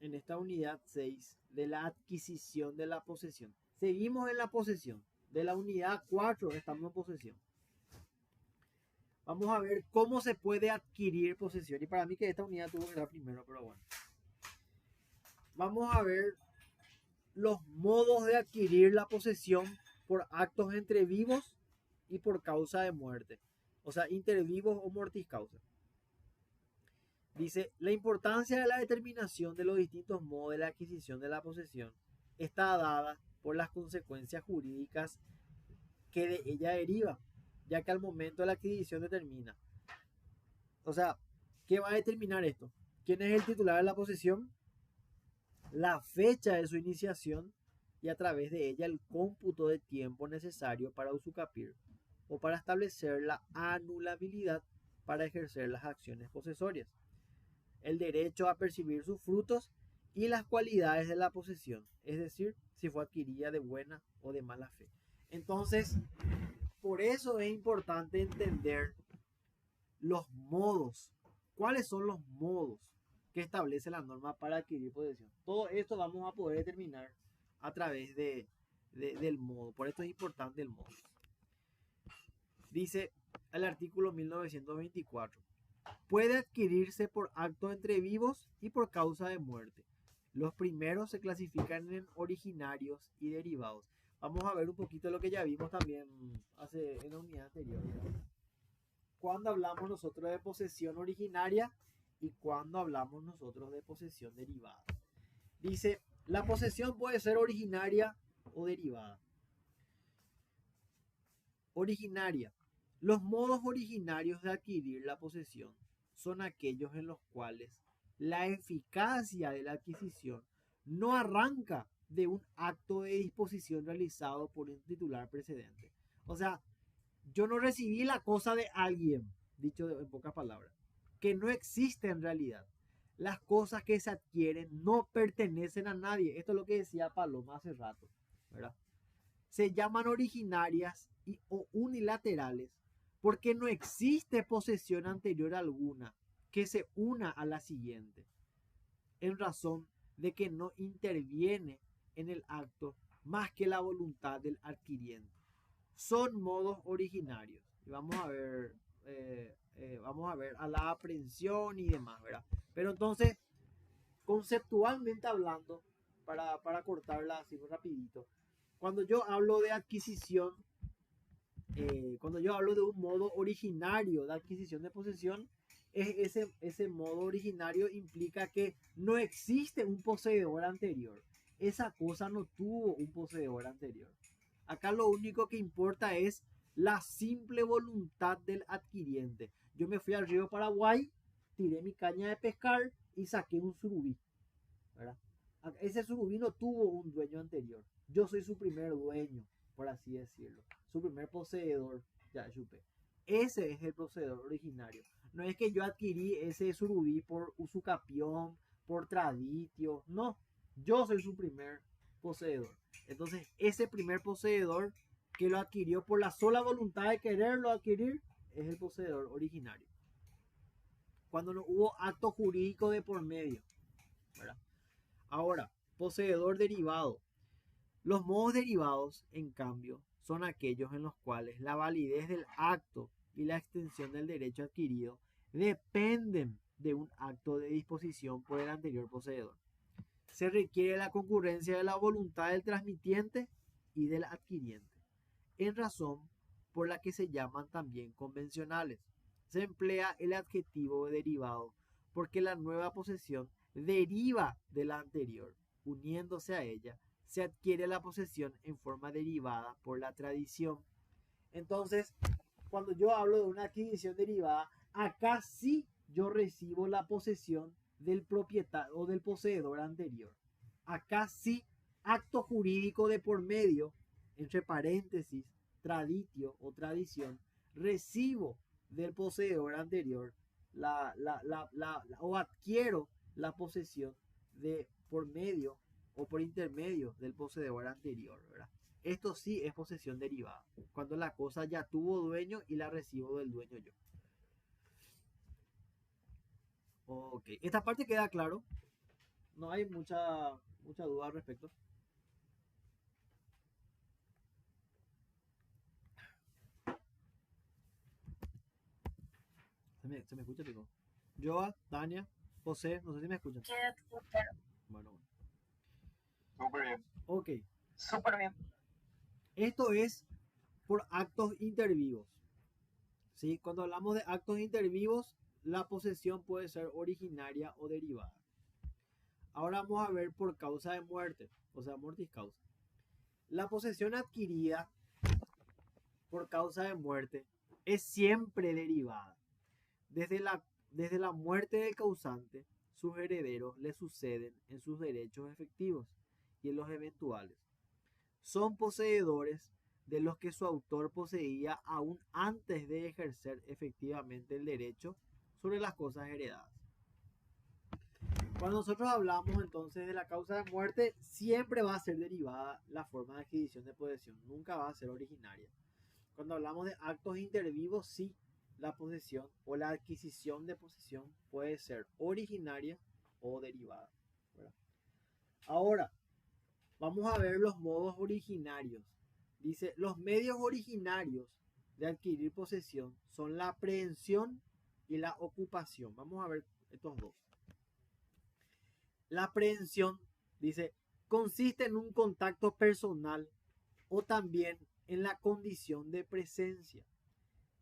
en esta unidad 6 de la adquisición de la posesión. Seguimos en la posesión. De la unidad 4 estamos en posesión. Vamos a ver cómo se puede adquirir posesión. Y para mí que esta unidad tuvo que dar primero, pero bueno. Vamos a ver los modos de adquirir la posesión por actos entre vivos y por causa de muerte. O sea, intervivos o mortis causa. Dice, la importancia de la determinación de los distintos modos de la adquisición de la posesión está dada por las consecuencias jurídicas que de ella deriva, ya que al momento de la adquisición determina. O sea, ¿qué va a determinar esto? ¿Quién es el titular de la posesión? La fecha de su iniciación y a través de ella el cómputo de tiempo necesario para usucapir o para establecer la anulabilidad para ejercer las acciones posesorias, el derecho a percibir sus frutos y las cualidades de la posesión, es decir, si fue adquirida de buena o de mala fe. Entonces, por eso es importante entender los modos. ¿Cuáles son los modos que establece la norma para adquirir posesión? Todo esto vamos a poder determinar a través del modo. Por esto es importante el modo. Dice el artículo 1924. Puede adquirirse por acto entre vivos y por causa de muerte. Los primeros se clasifican en originarios y derivados. Vamos a ver un poquito lo que ya vimos también en la unidad anterior. Cuando hablamos nosotros de posesión originaria y cuando hablamos nosotros de posesión derivada. Dice, la posesión puede ser originaria o derivada. Originaria. Los modos originarios de adquirir la posesión son aquellos en los cuales la eficacia de la adquisición no arranca de un acto de disposición realizado por un titular precedente. O sea, yo no recibí la cosa de alguien, dicho en pocas palabras, que no existe en realidad. Las cosas que se adquieren no pertenecen a nadie. Esto es lo que decía Paloma hace rato, ¿verdad? Se llaman originarias o unilaterales porque no existe posesión anterior alguna que se una a la siguiente, en razón de que no interviene en el acto más que la voluntad del adquiriente. Son modos originarios. Y vamos a ver a la aprehensión y demás, ¿verdad? Pero entonces, conceptualmente hablando, para cortarla así rapidito, cuando yo hablo de adquisición, cuando yo hablo de un modo originario de adquisición de posesión, ese modo originario implica que no existe un poseedor anterior. Esa cosa no tuvo un poseedor anterior. Acá lo único que importa es la simple voluntad del adquiriente. Yo me fui al río Paraguay, tiré mi caña de pescar y saqué un surubí, ¿verdad? Ese surubí no tuvo un dueño anterior. Yo soy su primer dueño, por así decirlo. Su primer poseedor, ya chupé. Ese es el poseedor originario. No es que yo adquirí ese surubí por usucapión, por traditio. No, yo soy su primer poseedor. Entonces, ese primer poseedor que lo adquirió por la sola voluntad de quererlo adquirir es el poseedor originario. Cuando no hubo acto jurídico de por medio, ¿verdad? Ahora, poseedor derivado. Los modos derivados, en cambio, son aquellos en los cuales la validez del acto y la extensión del derecho adquirido dependen de un acto de disposición por el anterior poseedor. Se requiere la concurrencia de la voluntad del transmitiente y del adquiriente, en razón por la que se llaman también convencionales. Se emplea el adjetivo derivado porque la nueva posesión deriva de la anterior. Uniéndose a ella, se adquiere la posesión en forma derivada por la tradición. Entonces, cuando yo hablo de una adquisición derivada, acá sí yo recibo la posesión del propietario o del poseedor anterior. Acá sí, acto jurídico de por medio, entre paréntesis, traditio o tradición, recibo del poseedor anterior o adquiero la posesión de por medio o por intermedio del poseedor anterior, ¿verdad? Esto sí es posesión derivada, cuando la cosa ya tuvo dueño y la recibo del dueño yo. Ok, esta parte queda claro. No hay mucha duda al respecto. Se me escucha, Pico. Joa, Tania, José, no sé si me escuchan. Bueno, bueno. Súper bien. Ok. Súper bien. Esto es por actos intervivos. ¿Sí? Cuando hablamos de actos intervivos, la posesión puede ser originaria o derivada. Ahora vamos a ver por causa de muerte, o sea, mortis causa. La posesión adquirida por causa de muerte es siempre derivada. Desde la muerte del causante, sus herederos le suceden en sus derechos efectivos y en los eventuales. Son poseedores de los que su autor poseía aún antes de ejercer efectivamente el derecho sobre las cosas heredadas. Cuando nosotros hablamos entonces de la causa de muerte, siempre va a ser derivada la forma de adquisición de posesión, nunca va a ser originaria. Cuando hablamos de actos intervivos, sí, la posesión o la adquisición de posesión puede ser originaria o derivada, ¿verdad? Ahora, vamos a ver los modos originarios. Dice, los medios originarios de adquirir posesión son la aprehensión y la ocupación. Vamos a ver estos dos. La aprehensión, dice, consiste en un contacto personal o también en la condición de presencia.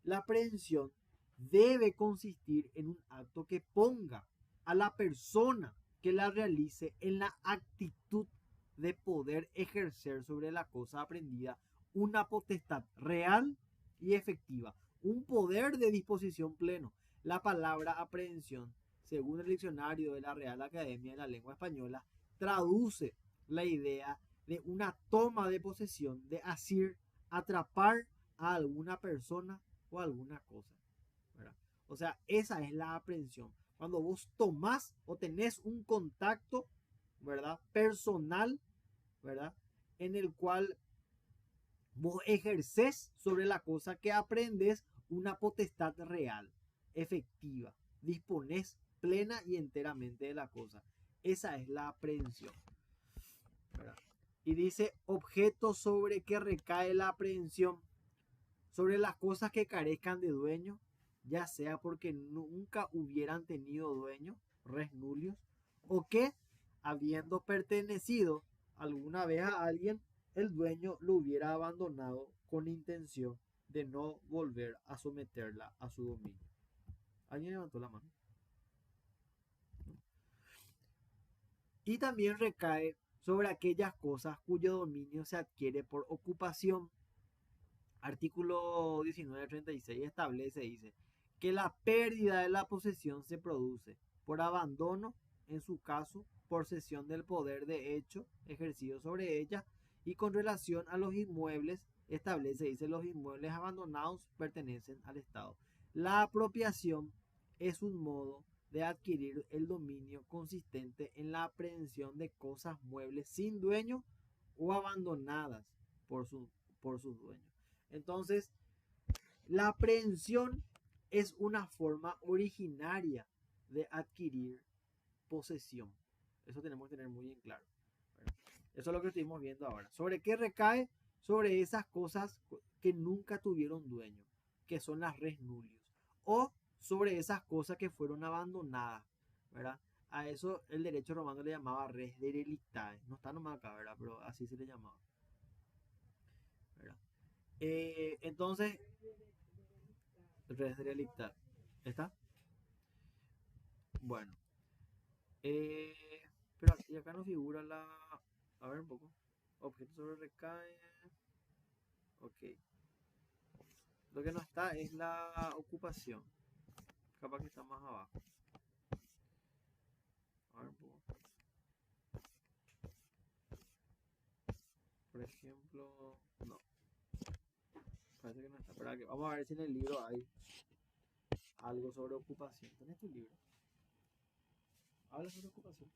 La aprehensión debe consistir en un acto que ponga a la persona que la realice en la actitud de poder ejercer sobre la cosa aprendida una potestad real y efectiva, un poder de disposición pleno. La palabra aprehensión, según el diccionario de la Real Academia de la Lengua Española, traduce la idea de una toma de posesión, de asir, atrapar a alguna persona o alguna cosa, ¿verdad? O sea, esa es la aprehensión. Cuando vos tomás o tenés un contacto, ¿verdad? Personal, ¿verdad? En el cual vos ejercés sobre la cosa que aprendes una potestad real, efectiva. Disponés plena y enteramente de la cosa. Esa es la aprehensión, ¿verdad? Y dice objeto sobre que recae la aprehensión, sobre las cosas que carezcan de dueño, ya sea porque nunca hubieran tenido dueño, res nullius, o que, habiendo pertenecido alguna vez a alguien, el dueño lo hubiera abandonado con intención de no volver a someterla a su dominio. ¿Alguien levantó la mano? Y también recae sobre aquellas cosas cuyo dominio se adquiere por ocupación. Artículo 1936 establece, dice, que la pérdida de la posesión se produce por abandono, en su caso, por cesión del poder de hecho ejercido sobre ella, y con relación a los inmuebles, establece, dice, los inmuebles abandonados pertenecen al Estado. La apropiación es un modo de adquirir el dominio consistente en la aprehensión de cosas muebles sin dueño o abandonadas por, por sus dueños. Entonces, la aprehensión es una forma originaria de adquirir posesión. Eso tenemos que tener muy en claro. Eso es lo que estuvimos viendo ahora. ¿Sobre qué recae? Sobre esas cosas que nunca tuvieron dueño, que son las res nullius. O sobre esas cosas que fueron abandonadas, ¿verdad? A eso el derecho romano le llamaba res derelictae. No está nomás acá, ¿verdad? Pero así se le llamaba, ¿verdad? Entonces, res derelictae. ¿Está? Bueno. Eh, pero aquí acá no figura la... A ver un poco. Objeto sobre recae. Ok. Lo que no está es la ocupación. Capaz que está más abajo. A ver un poco. Por ejemplo... No. Parece que no está. Espera, que vamos a ver si en el libro hay algo sobre ocupación. ¿Tenés tu libro? Habla sobre ocupación.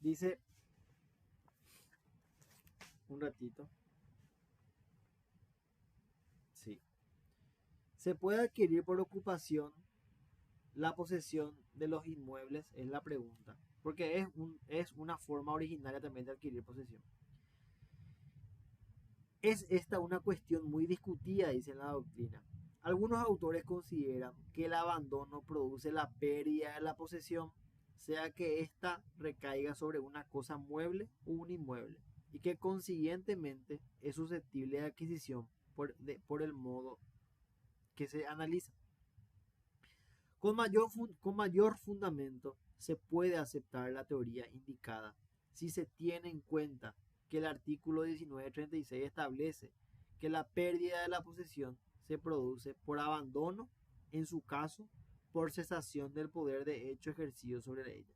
Dice... Un ratito. Sí. Se puede adquirir por ocupación la posesión de los inmuebles, es la pregunta. porque es una forma originaria también de adquirir posesión. Es esta una cuestión muy discutida, dice la doctrina. Algunos autores consideran que el abandono produce la pérdida de la posesión, sea que ésta recaiga sobre una cosa mueble o un inmueble, y que consiguientemente es susceptible de adquisición por el modo que se analiza. Con mayor fundamento se puede aceptar la teoría indicada si se tiene en cuenta que el artículo 1936 establece que la pérdida de la posesión se produce por abandono, en su caso, por cesación del poder de hecho ejercido sobre ella.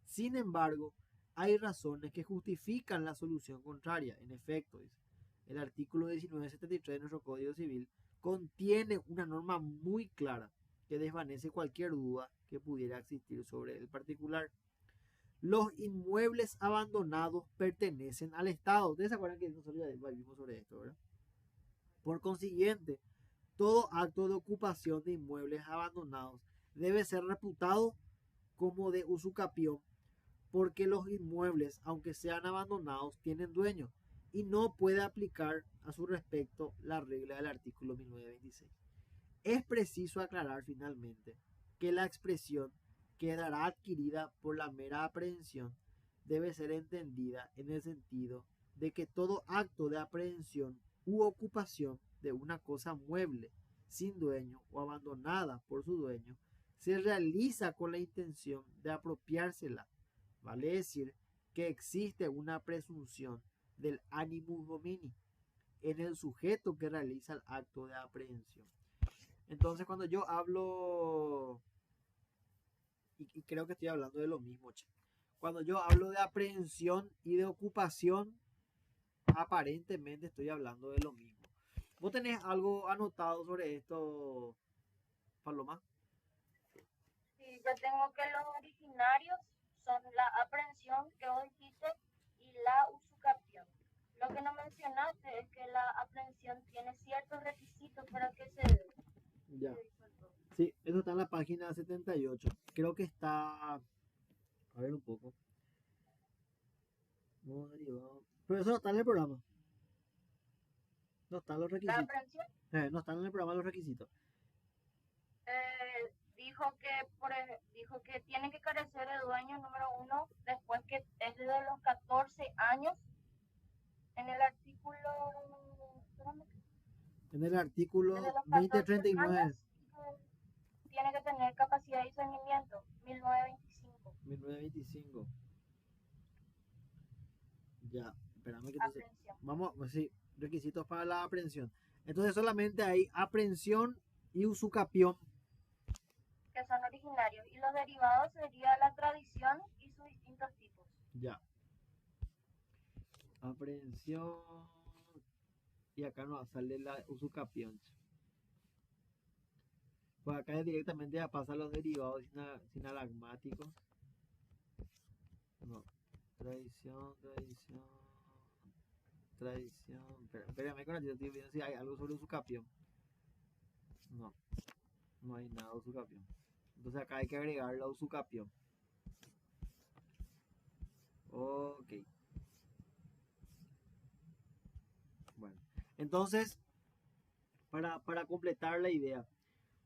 Sin embargo, hay razones que justifican la solución contraria. En efecto, dice, el artículo 1973 de nuestro Código Civil contiene una norma muy clara que desvanece cualquier duda que pudiera existir sobre el particular. Los inmuebles abandonados pertenecen al Estado. ¿Ustedes se acuerdan que nosotros ya vimos sobre esto, verdad? Por consiguiente, todo acto de ocupación de inmuebles abandonados debe ser reputado como de usucapión, porque los inmuebles, aunque sean abandonados, tienen dueño y no puede aplicar a su respecto la regla del artículo 1926. Es preciso aclarar finalmente que la expresión quedará adquirida por la mera aprehensión debe ser entendida en el sentido de que todo acto de aprehensión u ocupación de una cosa mueble, sin dueño o abandonada por su dueño, se realiza con la intención de apropiársela. Vale decir que existe una presunción del animus domini en el sujeto que realiza el acto de aprehensión. Entonces, cuando yo hablo, y creo que estoy hablando de lo mismo, cuando yo hablo de aprehensión y de ocupación, aparentemente estoy hablando de lo mismo. ¿Vos tenés algo anotado sobre esto, Paloma? Sí, yo tengo que los originarios son la aprehensión que vos dijiste y la usucapión. Lo que no mencionaste es que la aprehensión tiene ciertos requisitos para que se Ya. Sí, eso está en la página 78. Creo que está. A ver un poco. No, derivado. Pero eso no está en el programa. No están los La requisitos. aprehensión No están en el programa los requisitos. dijo que tiene que carecer de dueño número 1 después que es de los 14 años. En el artículo, En el artículo desde los 14 2039. años tiene que tener capacidad de discernimiento, 1925. 1925. Ya, espérame que entonces. Aprehensión. Vamos, pues sí, requisitos para la aprehensión. Entonces solamente hay aprehensión y usucapión. Que son originarios. Y los derivados sería la tradición y sus distintos tipos. Ya. Aprehensión. Y acá nos sale la usucapión. Pues acá directamente ya pasa los derivados sinalagmáticos. No. Tradición. Espérame con estoy viendo si hay algo sobre usucapión. No hay nada de usucapión. Entonces acá hay que agregar la usucapión. Ok. Bueno. Entonces, para completar la idea,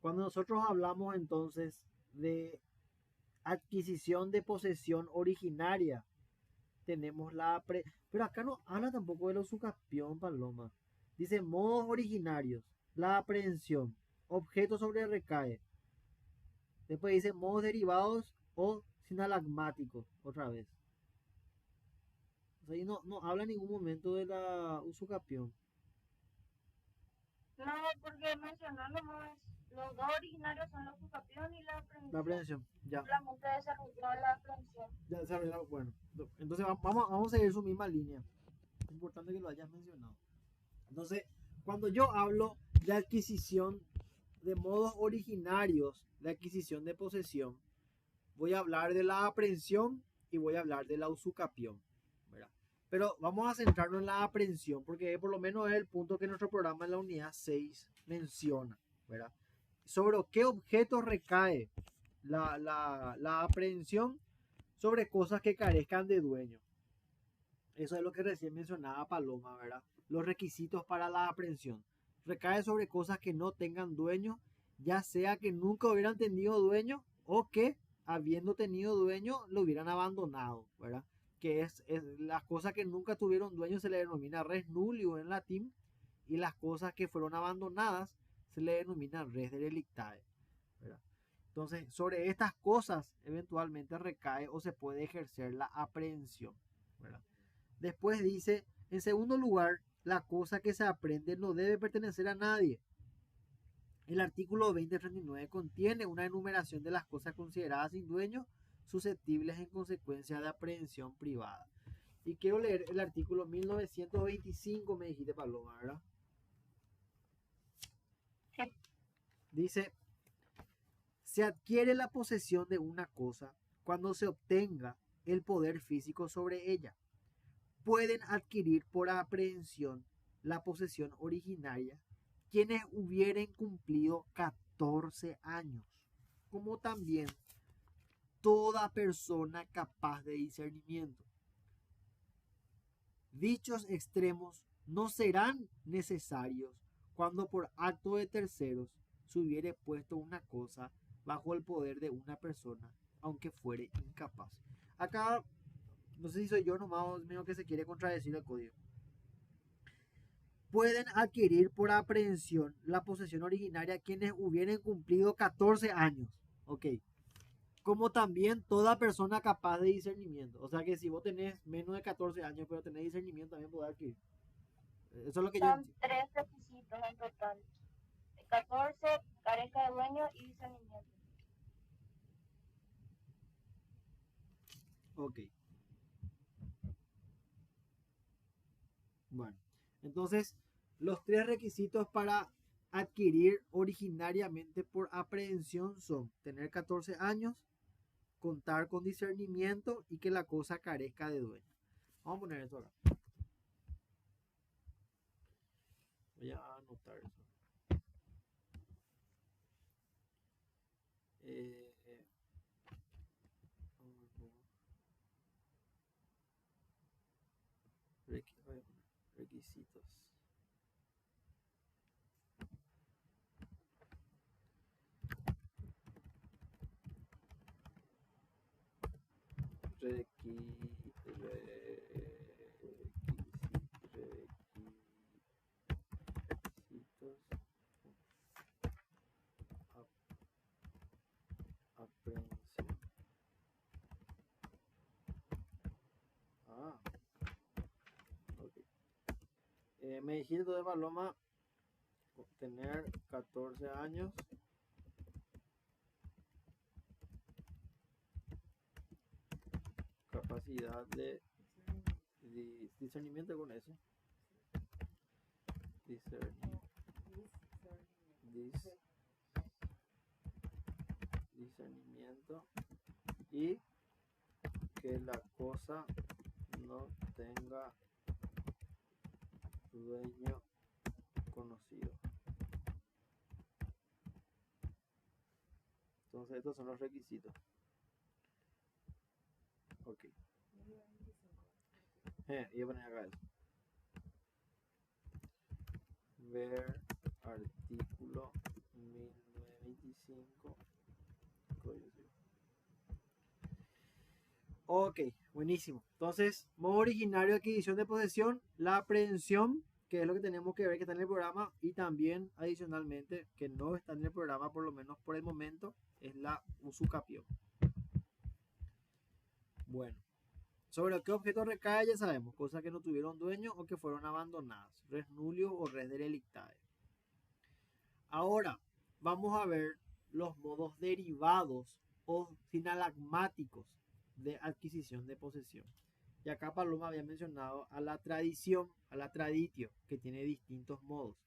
cuando nosotros hablamos entonces de adquisición de posesión originaria, tenemos pero acá no habla tampoco de la usucapión, Paloma. Dice modos originarios, la aprehensión, objeto sobre recae. Después dice modos derivados o sinalagmáticos, otra vez. O sea, ahí no habla en ningún momento de la usucapión. No, porque mencionó nomás, los dos originarios son la usucapión y la aprehensión. La aprehensión, ya. Solamente desarrolló la aprehensión. Ya desarrollado, bueno. Entonces vamos a seguir su misma línea. Es importante que lo hayas mencionado. Entonces, cuando yo hablo de adquisición de modos originarios de adquisición de posesión, voy a hablar de la aprehensión y voy a hablar de la usucapión, ¿verdad? Pero vamos a centrarnos en la aprehensión porque por lo menos es el punto que nuestro programa en la unidad 6 menciona, ¿verdad? ¿Sobre qué objeto recae la aprehensión? sobre cosas que carezcan de dueño. Eso es lo que recién mencionaba Paloma, ¿verdad? Los requisitos para la aprehensión. Recae sobre cosas que no tengan dueño, ya sea que nunca hubieran tenido dueño o que, habiendo tenido dueño, lo hubieran abandonado, ¿verdad? Que es las cosas que nunca tuvieron dueño se le denomina res nullio en latín, y las cosas que fueron abandonadas se le denomina res delictae, ¿verdad? Entonces, sobre estas cosas eventualmente recae o se puede ejercer la aprehensión, ¿verdad? Después dice, en segundo lugar, la cosa que se aprende no debe pertenecer a nadie. El artículo 2039 contiene una enumeración de las cosas consideradas sin dueño, susceptibles en consecuencia de aprehensión privada. Y quiero leer el artículo 1925, me dijiste, Paloma, ¿verdad? Sí. Dice, se adquiere la posesión de una cosa cuando se obtenga el poder físico sobre ella. Pueden adquirir por aprehensión la posesión originaria quienes hubieren cumplido 14 años, como también toda persona capaz de discernimiento. Dichos extremos no serán necesarios cuando por acto de terceros se hubiere puesto una cosa bajo el poder de una persona, aunque fuere incapaz. Acá, no sé si soy yo nomás o menos que se quiere contradecir el código. Pueden adquirir por aprehensión la posesión originaria quienes hubieren cumplido 14 años. Ok. Como también toda persona capaz de discernimiento. O sea que si vos tenés menos de 14 años pero tenés discernimiento también podés adquirir. Eso es lo que yo Son entiendo. 3 requisitos en total. 14, carezca de dueño y discernimiento. Ok. Bueno. Entonces, los 3 requisitos para adquirir originariamente por aprehensión son tener 14 años, contar con discernimiento y que la cosa carezca de dueño. Vamos a poner eso acá. Voy a anotar eso. Requisitos. Aprehensión. Ok. Me dijiste de Paloma tener 14 años, capacidad de discernimiento con eso. Discernimiento y que la cosa no tenga dueño conocido. Entonces estos son los requisitos. Ok. Voy a poner acá eso. Ver artículo 1925. Ok, buenísimo. Entonces, modo originario de adquisición de posesión, la aprehensión, que es lo que tenemos que ver que está en el programa, y también adicionalmente, que no está en el programa, por lo menos por el momento, es la usucapión. Bueno, sobre qué objeto recae ya sabemos, cosas que no tuvieron dueño o que fueron abandonadas, res nullio o res delictae. Ahora, vamos a ver los modos derivados o sinalagmáticos de adquisición de posesión. Y acá Paloma había mencionado a la tradición, a la traditio, que tiene distintos modos.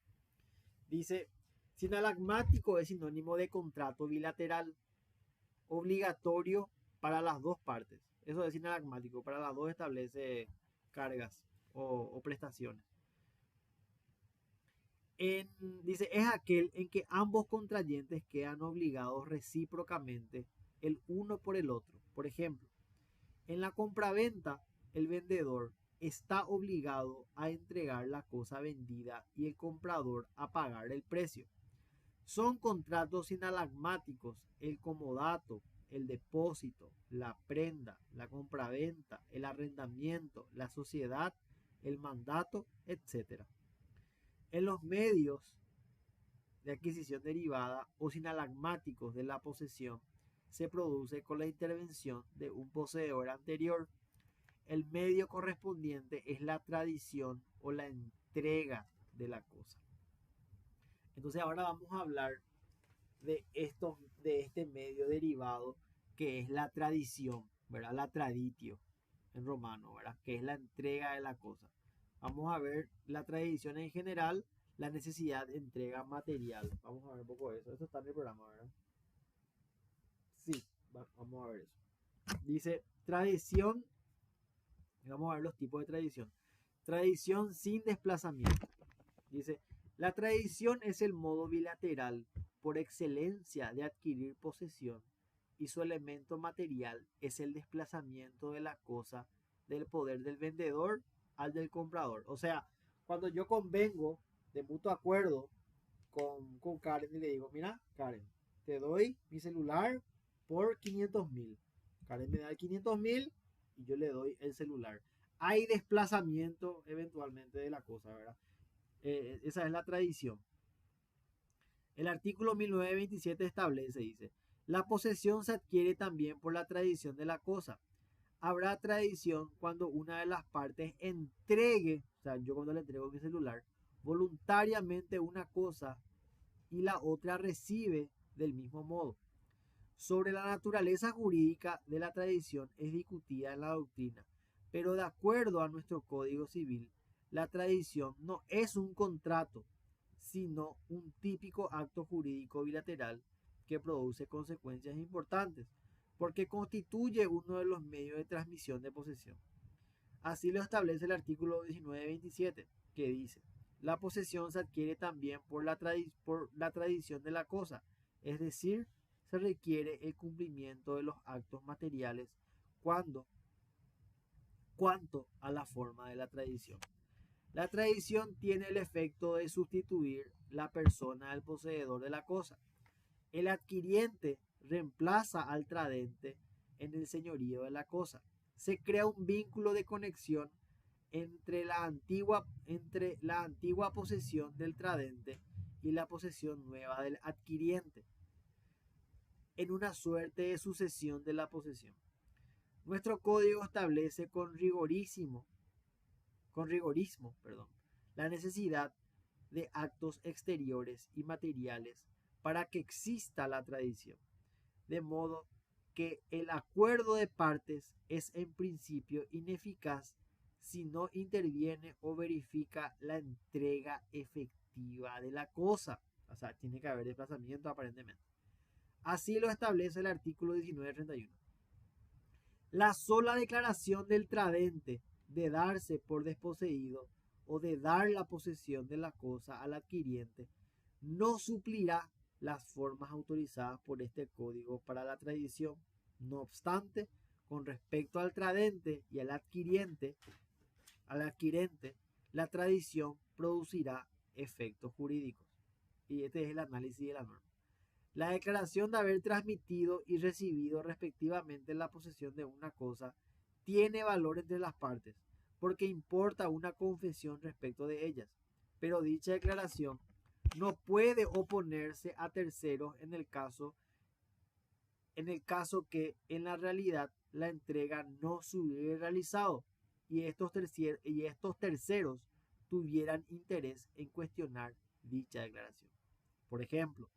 Dice, sinalagmático es sinónimo de contrato bilateral, obligatorio para las dos partes. Eso es sinalagmático, para las dos establece cargas o prestaciones. Dice, es aquel en que ambos contrayentes quedan obligados recíprocamente el uno por el otro. Por ejemplo, En la compraventa, el vendedor está obligado a entregar la cosa vendida y el comprador a pagar el precio. Son contratos sinalagmáticos el comodato, el depósito, la prenda, la compraventa, el arrendamiento, la sociedad, el mandato, etc. En los medios de adquisición derivada o sinalagmáticos de la posesión se produce con la intervención de un poseedor anterior. El medio correspondiente es la tradición o la entrega de la cosa. Entonces ahora vamos a hablar de este medio derivado que es la tradición, ¿verdad? La traditio en romano, ¿verdad? Que es la entrega de la cosa. Vamos a ver la tradición en general, la necesidad de entrega material. Vamos a ver un poco de eso. Esto está en el programa, ¿verdad? Sí, vamos a ver eso. Dice tradición. Vamos a ver los tipos de tradición. Tradición sin desplazamiento. Dice, la tradición es el modo bilateral por excelencia de adquirir posesión y su elemento material es el desplazamiento de la cosa del poder del vendedor al del comprador. O sea, cuando yo convengo de mutuo acuerdo con Karen y le digo, mira, Karen, te doy mi celular por 500.000. Karen me da 500.000 y yo le doy el celular. Hay desplazamiento eventualmente de la cosa, ¿verdad? Esa es la tradición. El artículo 1927 establece, dice, la posesión se adquiere también por la tradición de la cosa. Habrá tradición cuando una de las partes entregue, o sea, yo cuando le entrego mi celular, voluntariamente una cosa y la otra recibe del mismo modo. Sobre la naturaleza jurídica de la tradición es discutida en la doctrina, pero de acuerdo a nuestro Código Civil, la tradición no es un contrato, sino un típico acto jurídico bilateral que produce consecuencias importantes, porque constituye uno de los medios de transmisión de posesión. Así lo establece el artículo 1927, que dice, la posesión se adquiere también por la tradición de la cosa, es decir, se requiere el cumplimiento de los actos materiales cuanto a la forma de la tradición. La tradición tiene el efecto de sustituir la persona del poseedor de la cosa. El adquiriente reemplaza al tradente en el señorío de la cosa. Se crea un vínculo de conexión entre la antigua posesión del tradente y la posesión nueva del adquiriente, en una suerte de sucesión de la posesión. Nuestro código establece con rigorismo, la necesidad de actos exteriores y materiales para que exista la tradición, de modo que el acuerdo de partes es en principio ineficaz si no interviene o verifica la entrega efectiva de la cosa. O sea, tiene que haber desplazamiento aparentemente. Así lo establece el artículo 1931. La sola declaración del tradente de darse por desposeído o de dar la posesión de la cosa al adquiriente no suplirá las formas autorizadas por este código para la tradición. No obstante, con respecto al tradente y al adquirente, la tradición producirá efectos jurídicos. Y este es el análisis de la norma. La declaración de haber transmitido y recibido respectivamente la posesión de una cosa tiene valor entre las partes, porque importa una confesión respecto de ellas, pero dicha declaración no puede oponerse a terceros en el caso que en la realidad la entrega no se hubiera realizado y estos terceros tuvieran interés en cuestionar dicha declaración. Por ejemplo,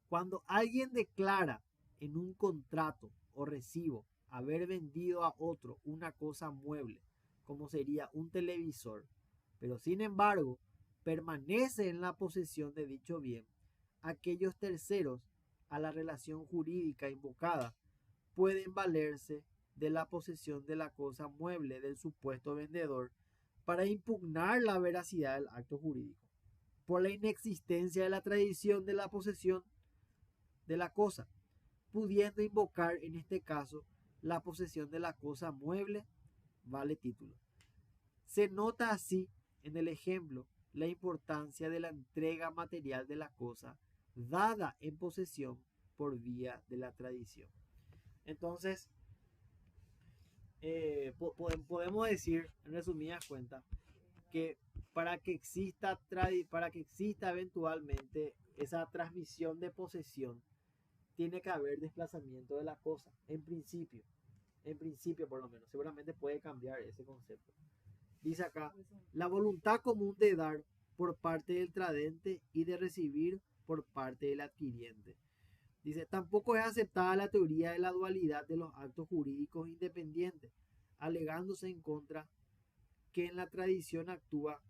cuando alguien declara en un contrato o recibo haber vendido a otro una cosa mueble, como sería un televisor, pero sin embargo permanece en la posesión de dicho bien, aquellos terceros a la relación jurídica invocada pueden valerse de la posesión de la cosa mueble del supuesto vendedor para impugnar la veracidad del acto jurídico, por la inexistencia de la tradición de la posesión de la cosa, pudiendo invocar en este caso la posesión de la cosa mueble vale título. Se nota así en el ejemplo la importancia de la entrega material de la cosa dada en posesión por vía de la tradición. Entonces, podemos decir, en resumidas cuentas, que para que exista eventualmente esa transmisión de posesión, tiene que haber desplazamiento de la cosa, en principio por lo menos, seguramente puede cambiar ese concepto. Dice acá, la voluntad común de dar por parte del tradente y de recibir por parte del adquiriente. Dice, tampoco es aceptada la teoría de la dualidad de los actos jurídicos independientes, alegándose en contra que en la tradición actúa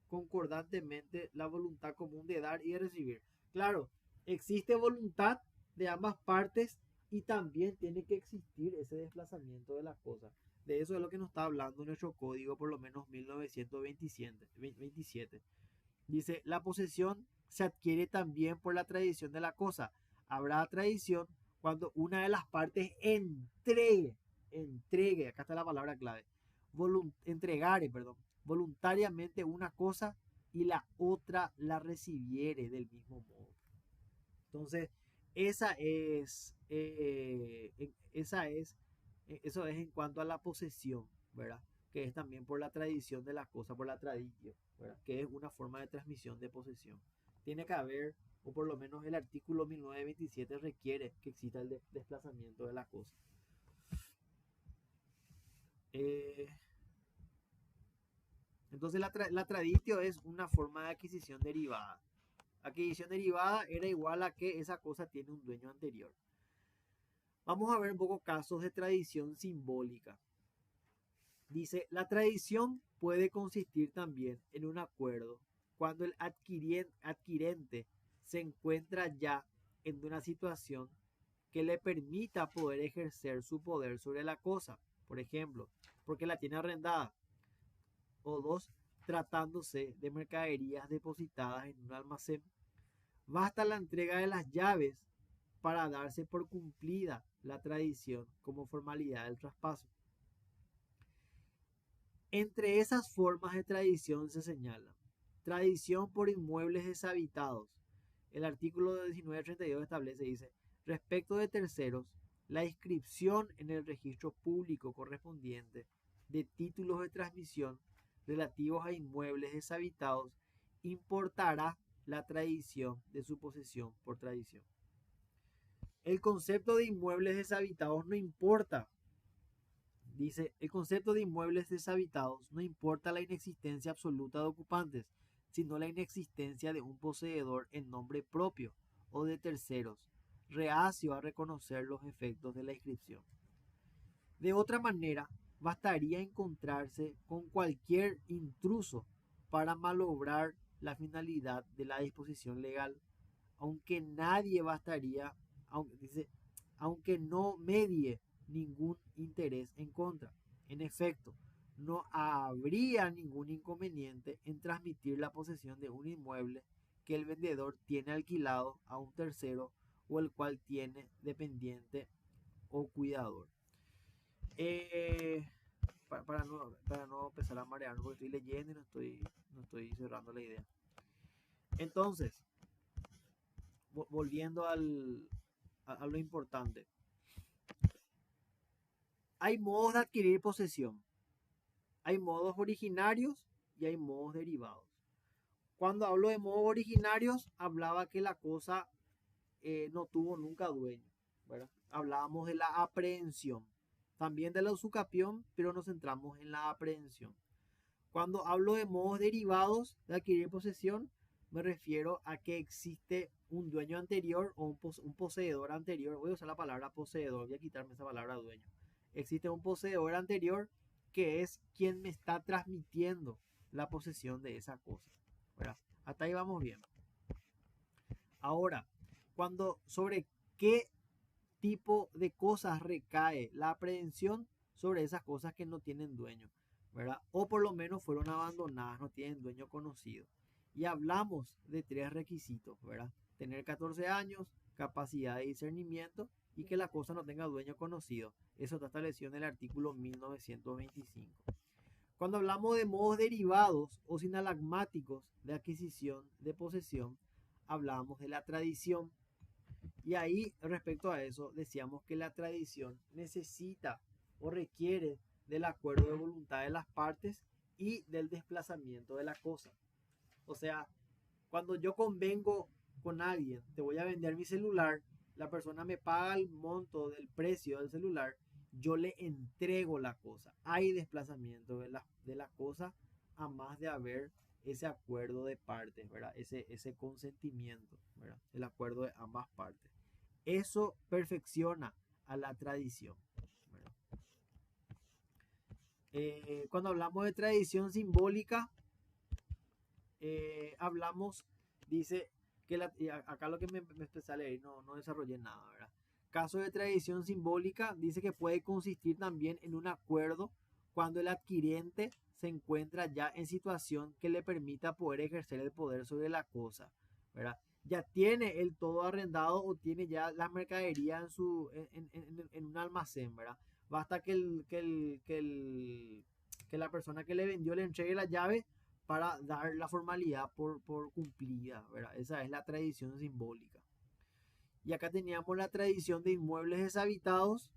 concordantemente la voluntad común de dar y de recibir. Claro, existe voluntad de ambas partes y también tiene que existir ese desplazamiento de las cosas. De eso es lo que nos está hablando nuestro código, por lo menos 1927. Dice, la posesión se adquiere también por la tradición de la cosa. Habrá tradición cuando una de las partes entregue, acá está la palabra clave, entregare, voluntariamente una cosa y la otra la recibiere del mismo modo. Entonces, eso es en cuanto a la posesión, ¿verdad? Que es también por la tradición de las cosas, por la traditio, ¿verdad? Que es una forma de transmisión de posesión. Tiene que haber, o por lo menos el artículo 1927 requiere que exista el desplazamiento de la cosa. Entonces la traditio es una forma de adquisición derivada. Adquisición derivada era igual a que esa cosa tiene un dueño anterior. Vamos a ver un poco casos de tradición simbólica. Dice, la tradición puede consistir también en un acuerdo cuando el adquirente se encuentra ya en una situación que le permita poder ejercer su poder sobre la cosa. Por ejemplo, porque la tiene arrendada. O dos, tratándose de mercaderías depositadas en un almacén. Basta la entrega de las llaves para darse por cumplida la tradición como formalidad del traspaso. Entre esas formas de tradición se señalan tradición por inmuebles deshabitados. El artículo 1932 establece, dice, respecto de terceros, la inscripción en el registro público correspondiente de títulos de transmisión relativos a inmuebles deshabitados importará la tradición de su posesión por tradición. El concepto de inmuebles deshabitados no importa. Dice, el concepto de inmuebles deshabitados no importa la inexistencia absoluta de ocupantes, sino la inexistencia de un poseedor en nombre propio o de terceros, reacio a reconocer los efectos de la inscripción. De otra manera, bastaría encontrarse con cualquier intruso para malobrar la finalidad de la disposición legal, aunque no medie ningún interés en contra. En efecto, no habría ningún inconveniente en transmitir la posesión de un inmueble que el vendedor tiene alquilado a un tercero o el cual tiene dependiente o cuidador. Para no empezar a marearme, porque estoy leyendo y no estoy cerrando la idea. Entonces, volviendo a lo importante. Hay modos de adquirir posesión. Hay modos originarios y hay modos derivados. Cuando hablo de modos originarios, hablaba que la cosa no tuvo nunca dueño, ¿verdad? Hablábamos de la aprehensión, también de la usucapión, pero nos centramos en la aprehensión. Cuando hablo de modos derivados de adquirir posesión, me refiero a que existe un dueño anterior o un poseedor anterior. Voy a usar la palabra poseedor, voy a quitarme esa palabra dueño. Existe un poseedor anterior que es quien me está transmitiendo la posesión de esa cosa, ¿verdad? Hasta ahí vamos bien. Ahora, sobre qué tipo de cosas recae la aprehensión, sobre esas cosas que no tienen dueño, ¿verdad? O por lo menos fueron abandonadas, no tienen dueño conocido. Y hablamos de 3 requisitos, ¿verdad? Tener 14 años, capacidad de discernimiento y que la cosa no tenga dueño conocido. Eso está establecido en el artículo 1925. Cuando hablamos de modos derivados o sinalagmáticos de adquisición de posesión, hablamos de la tradición. Y ahí, respecto a eso, decíamos que la tradición necesita o requiere del acuerdo de voluntad de las partes y del desplazamiento de la cosa. O sea, cuando yo convengo con alguien, te voy a vender mi celular, la persona me paga el monto del precio del celular, yo le entrego la cosa. Hay desplazamiento de la cosa a más de haber ese acuerdo de partes, ¿verdad? Ese consentimiento, ¿verdad? El acuerdo de ambas partes. Eso perfecciona a la tradición, ¿verdad? Cuando hablamos de tradición simbólica, hablamos, dice que acá lo que me empecé a leer, no desarrollé nada, ¿verdad? Caso de tradición simbólica, dice que puede consistir también en un acuerdo cuando el adquiriente se encuentra ya en situación que le permita poder ejercer el poder sobre la cosa, ¿verdad? Ya tiene el todo arrendado o tiene ya la mercadería en un almacén, ¿verdad? Basta que la persona que le vendió le entregue la llave para dar la formalidad por cumplida, ¿verdad? Esa es la tradición simbólica. Y acá teníamos la tradición de inmuebles deshabitados,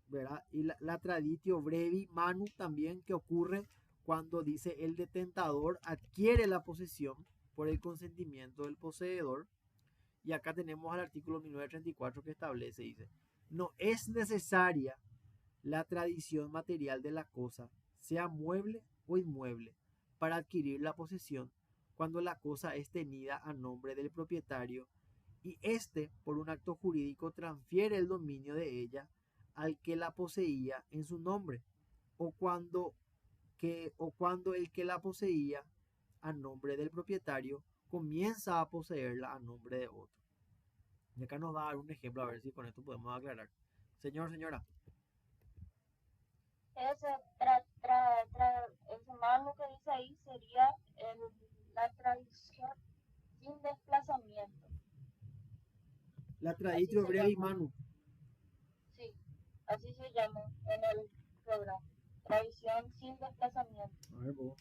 ¿verdad? Y la traditio brevi manu también, que ocurre cuando dice el detentador adquiere la posesión por el consentimiento del poseedor. Y acá tenemos al artículo 1934 que establece, dice, no es necesaria la tradición material de la cosa, sea mueble o inmueble, para adquirir la posesión cuando la cosa es tenida a nombre del propietario y éste, por un acto jurídico, transfiere el dominio de ella al que la poseía en su nombre, o cuando el que la poseía a nombre del propietario comienza a poseerla a nombre de otro. Y acá nos va a dar un ejemplo, a ver si con esto podemos aclarar. Señora. Ese mano que dice ahí sería la tradición sin desplazamiento. La traditio brevi manu. Sí, así se llama en el programa. Tradición sin desplazamiento. A ver, vos.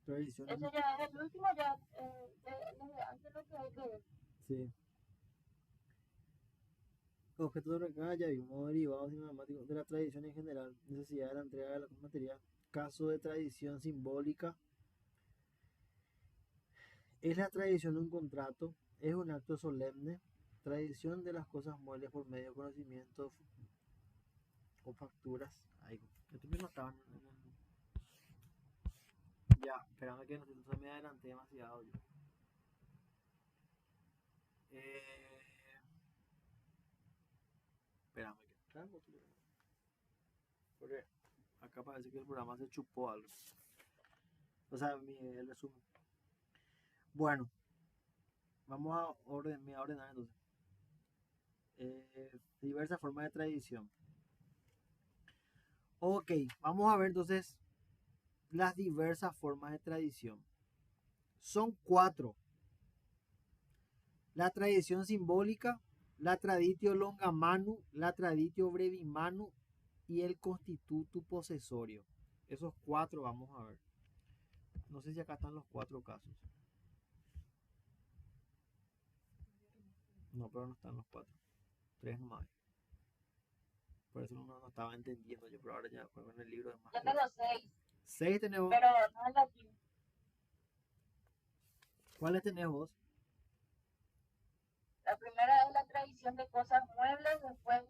Tradición. Ese ya es el último, ya antes lo que hay que ver. Sí. Objeto de recada ya vimos derivados sistemáticos de la tradición en general, necesidad de la entrega de la material. Caso de tradición simbólica. Es la tradición de un contrato, es un acto solemne, tradición de las cosas muebles por medio de conocimiento o facturas. Ay, esto no estaban ya, esperando que no se me adelante demasiado yo. Espérame que porque acá parece que el programa se chupó algo. O sea, el resumen. Bueno, vamos a ordenar entonces. Diversas formas de tradición. Ok, vamos a ver entonces las diversas formas de tradición. Son 4. La tradición simbólica, la traditio longa manu, la traditio brevi manu y el constituto posesorio. Esos 4 vamos a ver. No sé si acá están los 4 casos. No, pero no están los 4. 3 nomás. Por eso no estaba entendiendo yo, pero ahora ya con el libro de más. Yo tengo 6. 6 tenemos. Pero no es latín. ¿Cuáles tenés vos? La primera es la tradición de cosas muebles, después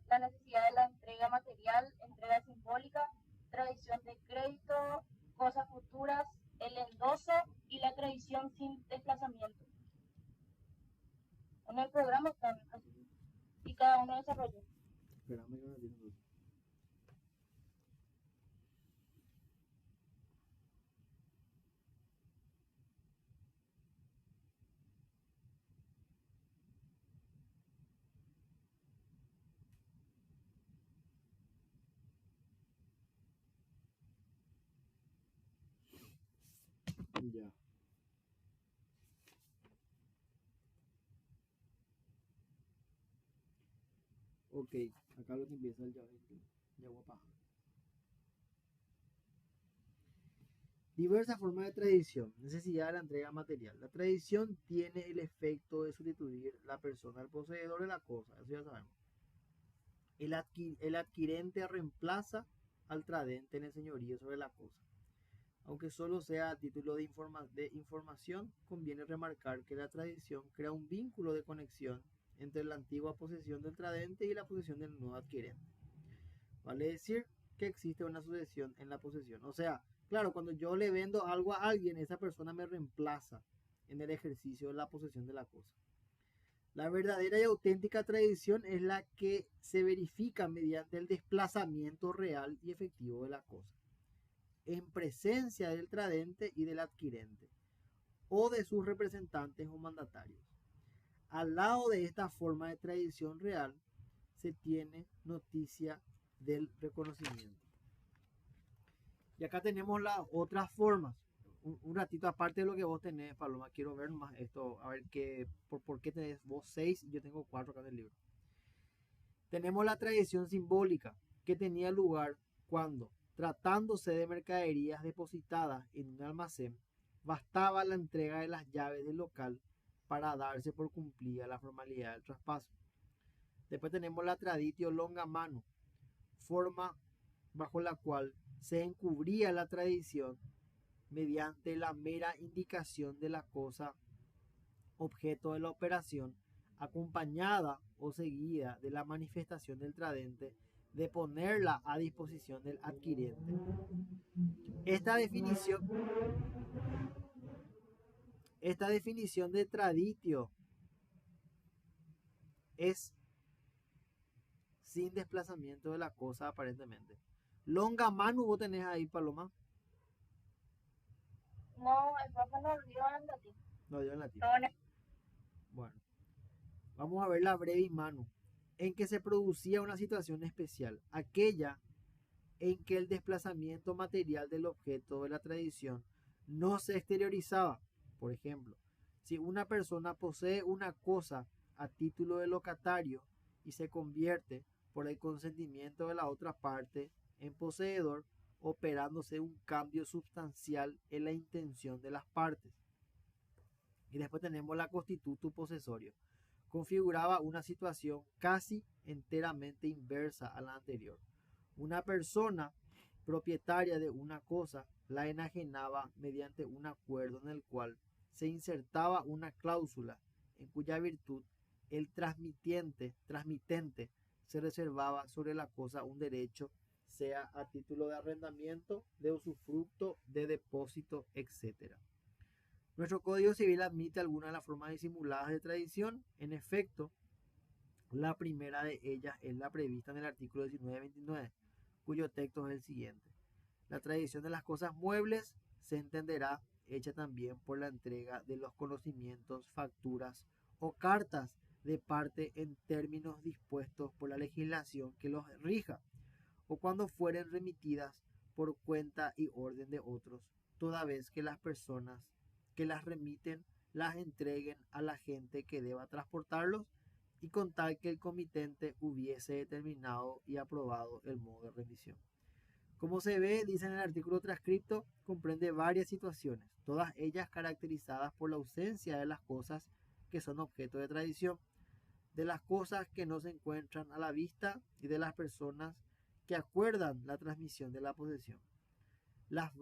la necesidad de la entrega material, entrega simbólica, tradición de crédito, cosas futuras, el endoso y la tradición sin desplazamiento. En el programa están así, y cada uno desarrolla. Espérame que no entiendo. Ya. Ok, acá lo que empieza ya voy a pagar. Diversas formas de tradición. Necesidad de la entrega material. La tradición tiene el efecto de sustituir la persona al poseedor de la cosa. Eso ya sabemos. El adquirente reemplaza al tradente en el señorío sobre la cosa. Aunque solo sea a título de información, conviene remarcar que la tradición crea un vínculo de conexión entre la antigua posesión del tradente y la posesión del nuevo adquirente. Vale decir que existe una sucesión en la posesión. O sea, claro, cuando yo le vendo algo a alguien, esa persona me reemplaza en el ejercicio de la posesión de la cosa. La verdadera y auténtica tradición es la que se verifica mediante el desplazamiento real y efectivo de la cosa, en presencia del tradente y del adquirente, o de sus representantes o mandatarios. Al lado de esta forma de tradición real, se tiene noticia del reconocimiento. Y acá tenemos las otras formas. Un ratito aparte de lo que vos tenés, Paloma, quiero ver más esto, a ver por qué tenés vos 6 y yo tengo 4 acá en el libro. Tenemos la tradición simbólica, que tenía lugar cuando, tratándose de mercaderías depositadas en un almacén, bastaba la entrega de las llaves del local para darse por cumplida la formalidad del traspaso. Después tenemos la traditio longa mano, forma bajo la cual se encubría la tradición mediante la mera indicación de la cosa objeto de la operación, acompañada o seguida de la manifestación del tradente de ponerla a disposición del adquirente. Esta definición de traditio es sin desplazamiento de la cosa aparentemente. Longa mano vos tenés ahí, Paloma. No, el papá no dio en latín. No, yo en latín. No, Bueno, vamos a ver la brevis mano, en que se producía una situación especial, aquella en que el desplazamiento material del objeto de la tradición no se exteriorizaba. Por ejemplo, si una persona posee una cosa a título de locatario y se convierte por el consentimiento de la otra parte en poseedor, operándose un cambio sustancial en la intención de las partes. Y después tenemos la constituto posesorio. Configuraba una situación casi enteramente inversa a la anterior. Una persona propietaria de una cosa la enajenaba mediante un acuerdo en el cual se insertaba una cláusula en cuya virtud el transmitente se reservaba sobre la cosa un derecho, sea a título de arrendamiento, de usufructo, de depósito, etc. Nuestro Código Civil admite algunas de las formas disimuladas de tradición. En efecto, la primera de ellas es la prevista en el artículo 1929, cuyo texto es el siguiente. La tradición de las cosas muebles se entenderá hecha también por la entrega de los conocimientos, facturas o cartas de parte en términos dispuestos por la legislación que los rija, o cuando fueren remitidas por cuenta y orden de otros, toda vez que las personas que las remiten las entreguen a la gente que deba transportarlos, y con tal que el comitente hubiese determinado y aprobado el modo de remisión. Como se ve, dice en el artículo transcripto, comprende varias situaciones, todas ellas caracterizadas por la ausencia de las cosas que son objeto de tradición, de las cosas que no se encuentran a la vista y de las personas que acuerdan la transmisión de la posesión. Las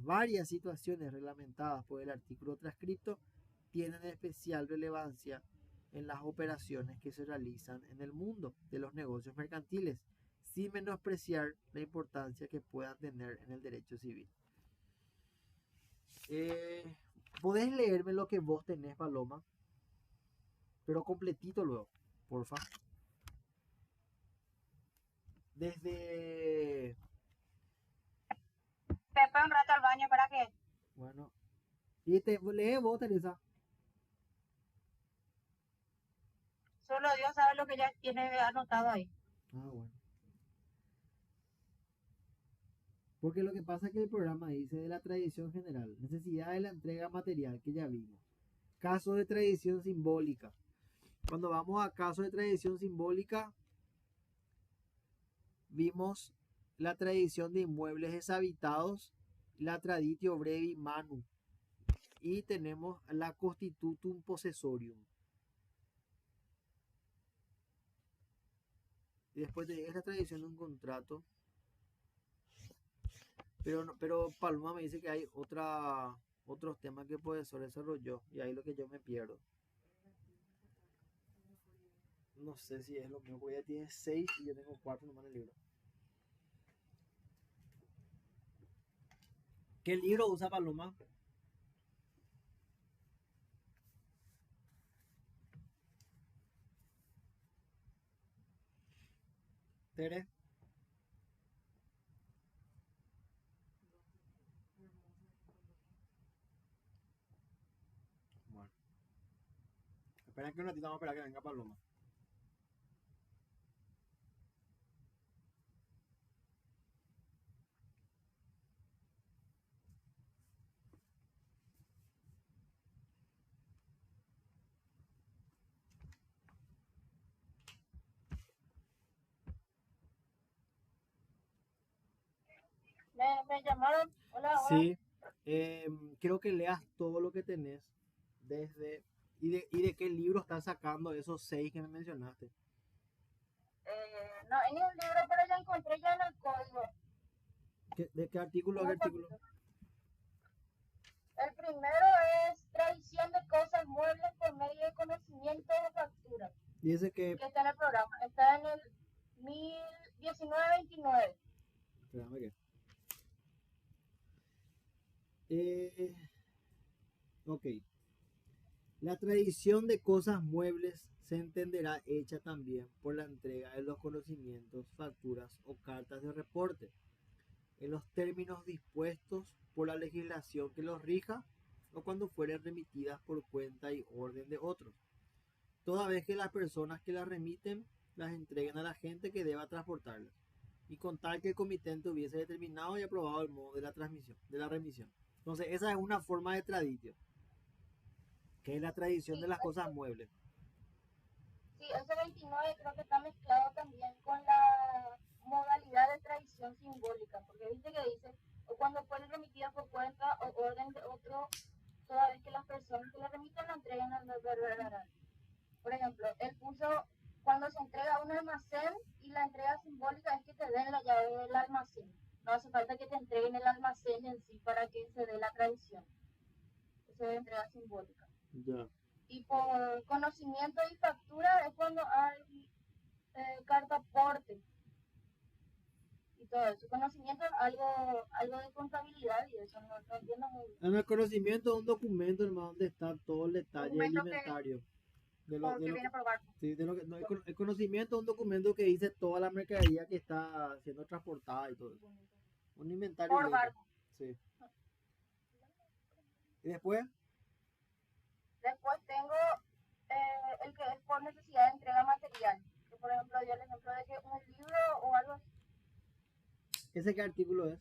varias situaciones reglamentadas por el artículo transcripto tienen especial relevancia en las operaciones que se realizan en el mundo de los negocios mercantiles, sin menospreciar la importancia que puedan tener en el derecho civil. ¿Podés leerme lo que vos tenés, Paloma? Pero completito luego, porfa. Desde... Pepe, un rato al baño, ¿para qué? Bueno. Y lee vos, Teresa. Solo Dios sabe lo que ya tiene anotado ahí. Ah, bueno. Porque lo que pasa es que el programa dice de la tradición general, necesidad de la entrega material que ya vimos, caso de tradición simbólica, Cuando vamos a casos de tradición simbólica, vimos la tradición de inmuebles deshabitados, la traditio brevi manu, y tenemos la constitutum possessorium. Y después es la tradición de un contrato. Pero Paloma me dice que hay otros temas que el profesor desarrolló, y ahí es lo que yo me pierdo. No sé si es lo mismo, porque ella tiene 6 y yo tengo 4 nomás en el libro. ¿Qué libro usa Paloma? Tere. Bueno, espera que un ratito, vamos a esperar que venga Paloma. Me llamaron. Hola, hola. Sí, quiero que leas todo lo que tenés desde y de qué libro estás sacando esos 6 que me mencionaste. No, en un libro, pero ya encontré ya en el código. ¿De qué artículo a qué Unos artículo? poquitos. El primero es tradición de cosas muebles por medio de conocimiento o factura. Dice que, Que está en el programa. Está en el 1929. espérame que. Eh, ok. La tradición de cosas muebles se entenderá hecha también por la entrega de los conocimientos, facturas o cartas de reporte, en los términos dispuestos por la legislación que los rija o cuando fueren remitidas por cuenta y orden de otros, toda vez que las personas que las remiten las entreguen a la gente que deba transportarlas, y con tal que el comitente hubiese determinado y aprobado el modo de la transmisión, de la remisión. Entonces, esa es una forma de tradición, que es la tradición Sí, de las cosas muebles. sí, ese 29 creo que está mezclado también con la modalidad de tradición simbólica, porque viste que dice, o cuando fueron remitidas por cuenta o orden de otro, toda vez que las personas que la remiten la entreguen al verdaderamente. Por ejemplo, él puso cuando se entrega un almacén y la entrega simbólica es que te den la llave del almacén. No hace falta que te entreguen el almacén en sí para que se dé la tradición. Esa es entrega simbólica. Ya. Y por conocimiento y factura es cuando hay carta aporte y todo eso. Conocimiento es algo de contabilidad y eso no entiendo muy bien. En el conocimiento de un documento, hermano, donde está todo el detalle del Documento que, inventario. De lo, como de que lo que, viene por barco. sí, de lo que, no, el conocimiento de un documento que dice toda la mercadería que está siendo transportada y todo eso. Un inventario Por le dice. barco. Sí. Y después, Después tengo el que es por necesidad de entrega material. Que por ejemplo, dio el ejemplo de que un libro o algo así. ¿ese qué artículo es?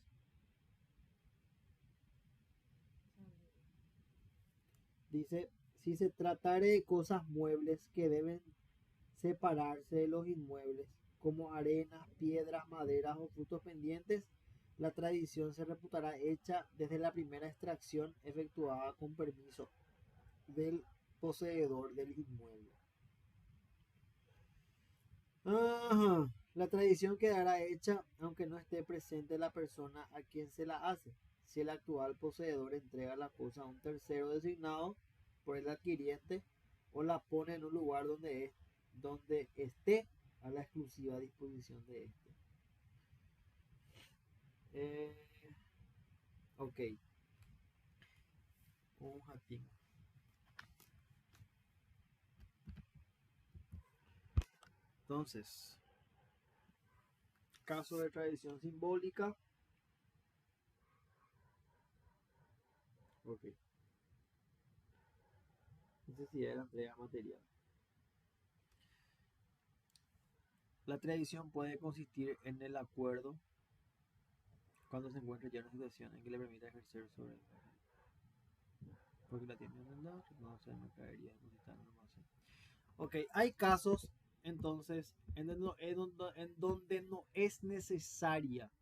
Dice, si se tratare de cosas muebles que deben separarse de los inmuebles, como arenas, piedras, maderas o frutos pendientes, la tradición se reputará hecha desde la primera extracción efectuada con permiso del poseedor del inmueble. Ajá. La tradición quedará hecha aunque no esté presente la persona a quien se la hace, si el actual poseedor entrega la cosa a un tercero designado por el adquiriente o la pone en un lugar donde esté a la exclusiva disposición de este. Eh, ok, un jatín. Entonces, caso de tradición simbólica. Ok. Necesidad de la entrega material. La tradición puede consistir en el acuerdo cuando se encuentre ya en una situación en que le permita ejercer sobre el porque la tiene en el no se me caería depositar en el almacén. Ok, hay casos entonces en donde no es necesaria,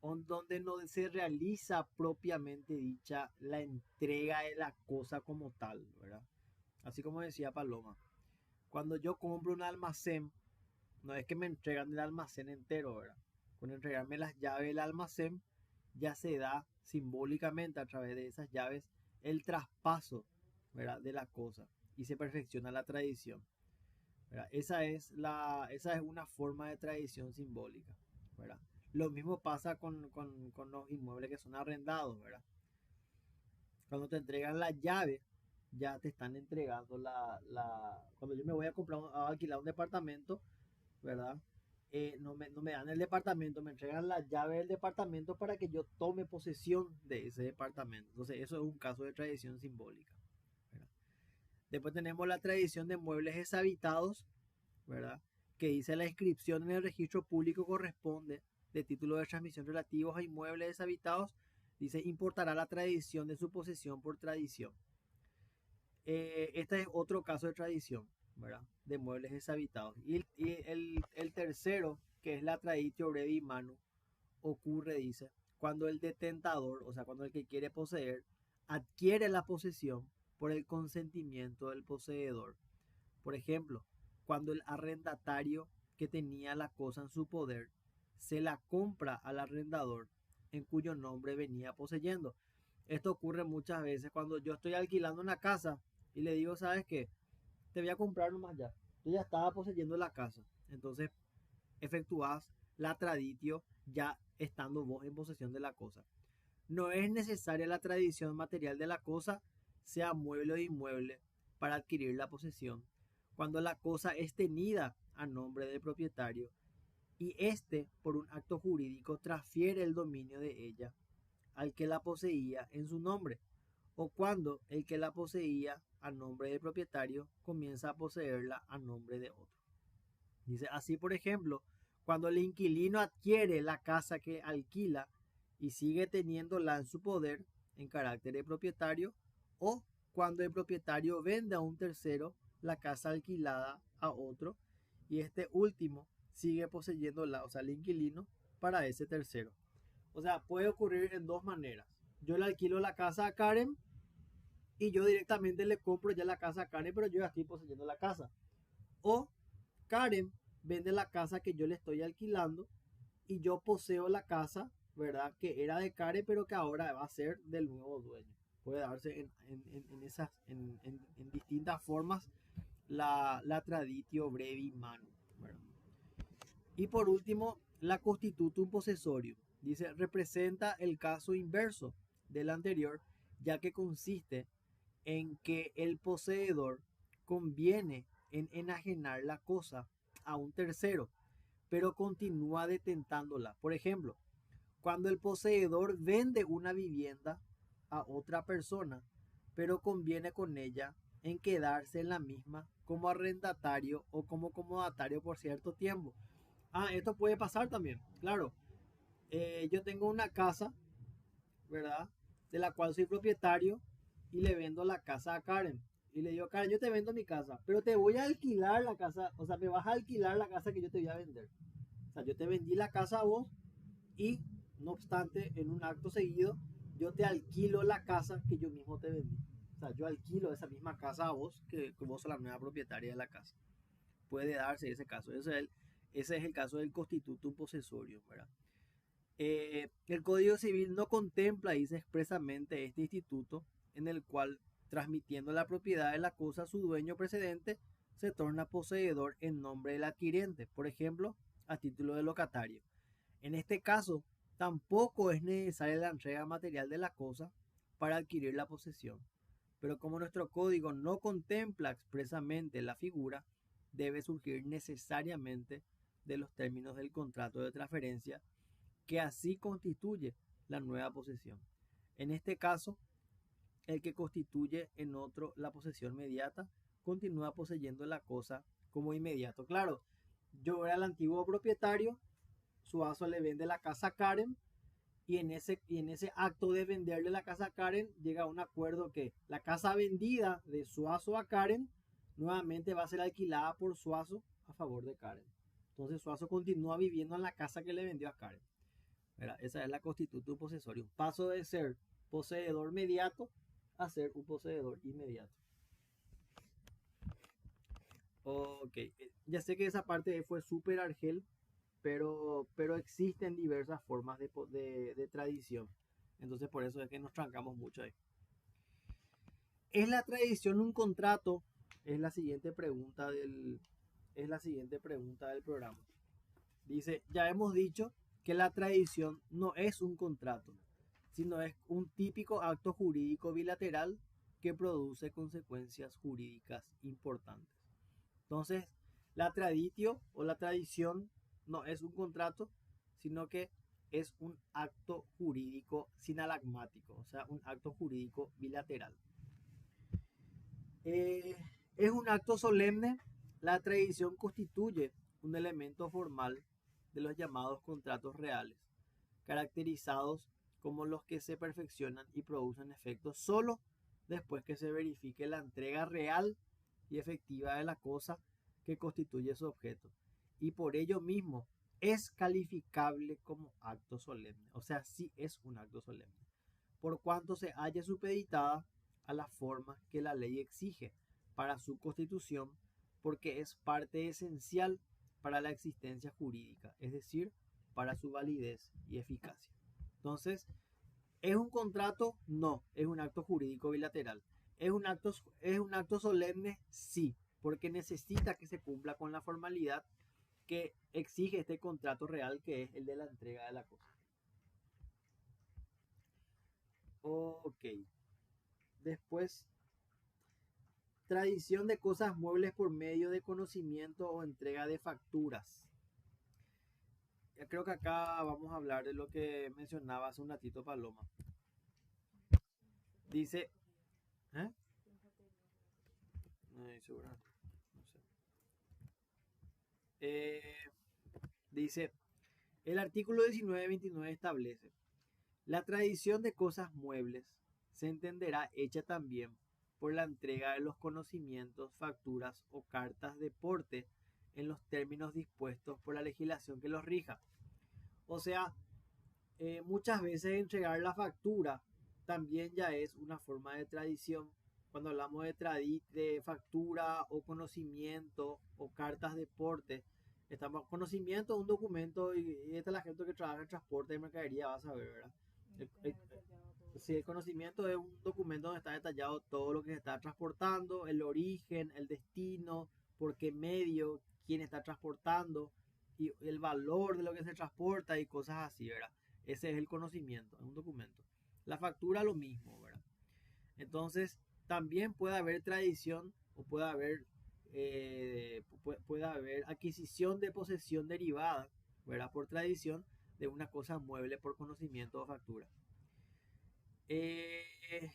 o en donde no se realiza propiamente dicha la entrega de la cosa como tal, ¿verdad? Así como decía Paloma, cuando yo compro un almacén, no es que me entregan el almacén entero, ¿verdad? Con entregarme las llaves del almacén, ya se da simbólicamente a través de esas llaves el traspaso, ¿verdad? De la cosa y se perfecciona la tradición, ¿verdad? Esa es una forma de tradición simbólica, ¿verdad? Lo mismo pasa con los inmuebles que son arrendados, ¿verdad? Cuando te entregan la llave, ya te están entregando cuando yo me voy a comprar, a alquilar un departamento, ¿verdad? No me dan el departamento, me entregan la llave del departamento para que yo tome posesión de ese departamento. Entonces, eso es un caso de tradición simbólica, ¿verdad? Después tenemos la tradición de muebles deshabitados, ¿verdad? Que dice la inscripción en el registro público corresponde de título de transmisión relativos a inmuebles deshabitados, dice importará la tradición de su posesión por tradición. Este es otro caso de tradición, ¿verdad? De muebles deshabitados. Y el tercero, que es la traditio brevi manu, ocurre, dice, cuando el detentador, o sea, cuando el que quiere poseer, adquiere la posesión por el consentimiento del poseedor. Por ejemplo, cuando el arrendatario que tenía la cosa en su poder se la compra al arrendador en cuyo nombre venía poseyendo. Esto ocurre muchas veces cuando yo estoy alquilando una casa y le digo, ¿sabes qué? Te voy a comprar nomás ya. Yo ya estaba poseyendo la casa. Entonces efectuás la traditio ya estando vos en posesión de la cosa. No es necesaria la tradición material de la cosa, sea mueble o inmueble, para adquirir la posesión, cuando la cosa es tenida a nombre del propietario y éste, por un acto jurídico, transfiere el dominio de ella al que la poseía en su nombre, o cuando el que la poseía a nombre del propietario comienza a poseerla a nombre de otro. Dice así, por ejemplo, cuando el inquilino adquiere la casa que alquila y sigue teniéndola en su poder en carácter de propietario, o cuando el propietario vende a un tercero la casa alquilada a otro y este último sigue poseyéndola, o sea, el inquilino, para ese tercero. O sea, puede ocurrir en dos maneras. Yo le alquilo la casa a Karen y yo directamente le compro ya la casa a Karen, pero yo ya estoy poseyendo la casa. O Karen vende la casa que yo le estoy alquilando y yo poseo la casa, ¿verdad? Que era de Karen, pero que ahora va a ser del nuevo dueño. Puede darse en distintas formas la traditio brevi manu, ¿verdad? Y por último, la constitutum possessorio. Dice, representa el caso inverso del anterior, ya que consiste en que el poseedor conviene en enajenar la cosa a un tercero, pero continúa detentándola. Por ejemplo, cuando el poseedor vende una vivienda a otra persona, pero conviene con ella en quedarse en la misma como arrendatario o como comodatario por cierto tiempo. Esto puede pasar también, claro. Yo tengo una casa, ¿verdad? De la cual soy propietario y le vendo la casa a Karen. Y le digo, Karen, yo te vendo mi casa, pero te voy a alquilar la casa, o sea, me vas a alquilar la casa que yo te voy a vender. O sea, yo te vendí la casa a vos y, no obstante, en un acto seguido, yo te alquilo la casa que yo mismo te vendí. O sea, yo alquilo esa misma casa a vos, que vos sos la nueva propietaria de la casa. Puede darse ese caso. Ese es el caso del constitutum possessorio, ¿verdad? El Código Civil no contempla, dice expresamente, este instituto en el cual, transmitiendo la propiedad de la cosa a su dueño precedente, se torna poseedor en nombre del adquiriente, por ejemplo, a título de locatario. En este caso, tampoco es necesaria la entrega material de la cosa para adquirir la posesión, pero como nuestro código no contempla expresamente la figura, debe surgir necesariamente de los términos del contrato de transferencia que así constituye la nueva posesión. En este caso, el que constituye en otro la posesión mediata continúa poseyendo la cosa como inmediato. Claro, yo era el antiguo propietario, Suazo le vende la casa a Karen y en ese acto de venderle la casa a Karen llega a un acuerdo que la casa vendida de Suazo a Karen nuevamente va a ser alquilada por Suazo a favor de Karen. Entonces Suazo continúa viviendo en la casa que le vendió a Karen. ¿Verdad? Esa es la constitutum possessorium. Paso de ser poseedor mediato a ser un poseedor inmediato. Ok, ya sé que esa parte fue súper argel, pero existen diversas formas de tradición. Entonces por eso es que nos trancamos mucho ahí. ¿Es la tradición un contrato? Es la siguiente pregunta del programa. Dice, ya hemos dicho que la tradición no es un contrato, sino es un típico acto jurídico bilateral que produce consecuencias jurídicas importantes. Entonces, la traditio o la tradición no es un contrato, sino que es un acto jurídico sinalagmático, o sea, un acto jurídico bilateral. Es un acto solemne. La tradición constituye un elemento formal de los llamados contratos reales, caracterizados como los que se perfeccionan y producen efectos solo después que se verifique la entrega real y efectiva de la cosa que constituye su objeto, y por ello mismo es calificable como acto solemne, o sea, sí es un acto solemne, por cuanto se halla supeditada a la forma que la ley exige para su constitución, porque es parte esencial para la existencia jurídica, es decir, para su validez y eficacia. Entonces, ¿es un contrato? No, es un acto jurídico bilateral. ¿Es un acto solemne? Sí, porque necesita que se cumpla con la formalidad que exige este contrato real, que es el de la entrega de la cosa. Ok. Después, tradición de cosas muebles por medio de conocimiento o entrega de facturas. Ya creo que acá vamos a hablar de lo que mencionaba hace un ratito Paloma. Dice, ¿eh? Seguramente, no sé. Dice, el artículo 1929 establece, la tradición de cosas muebles se entenderá hecha también por la entrega de los conocimientos, facturas o cartas de porte en los términos dispuestos por la legislación que los rija. O sea, muchas veces entregar la factura también ya es una forma de tradición. Cuando hablamos de factura o conocimiento o cartas de porte, estamos conocimiento, un documento, y esta es la gente que trabaja en transporte de mercadería, vas a ver, ¿verdad? Sí, el conocimiento es un documento donde está detallado todo lo que se está transportando, el origen, el destino, por qué medio, quién está transportando y el valor de lo que se transporta y cosas así, ¿verdad? Ese es el conocimiento, es un documento. La factura lo mismo, ¿verdad? Entonces, también puede haber tradición o puede haber adquisición de posesión derivada, ¿verdad? Por tradición de una cosa mueble por conocimiento o factura. Que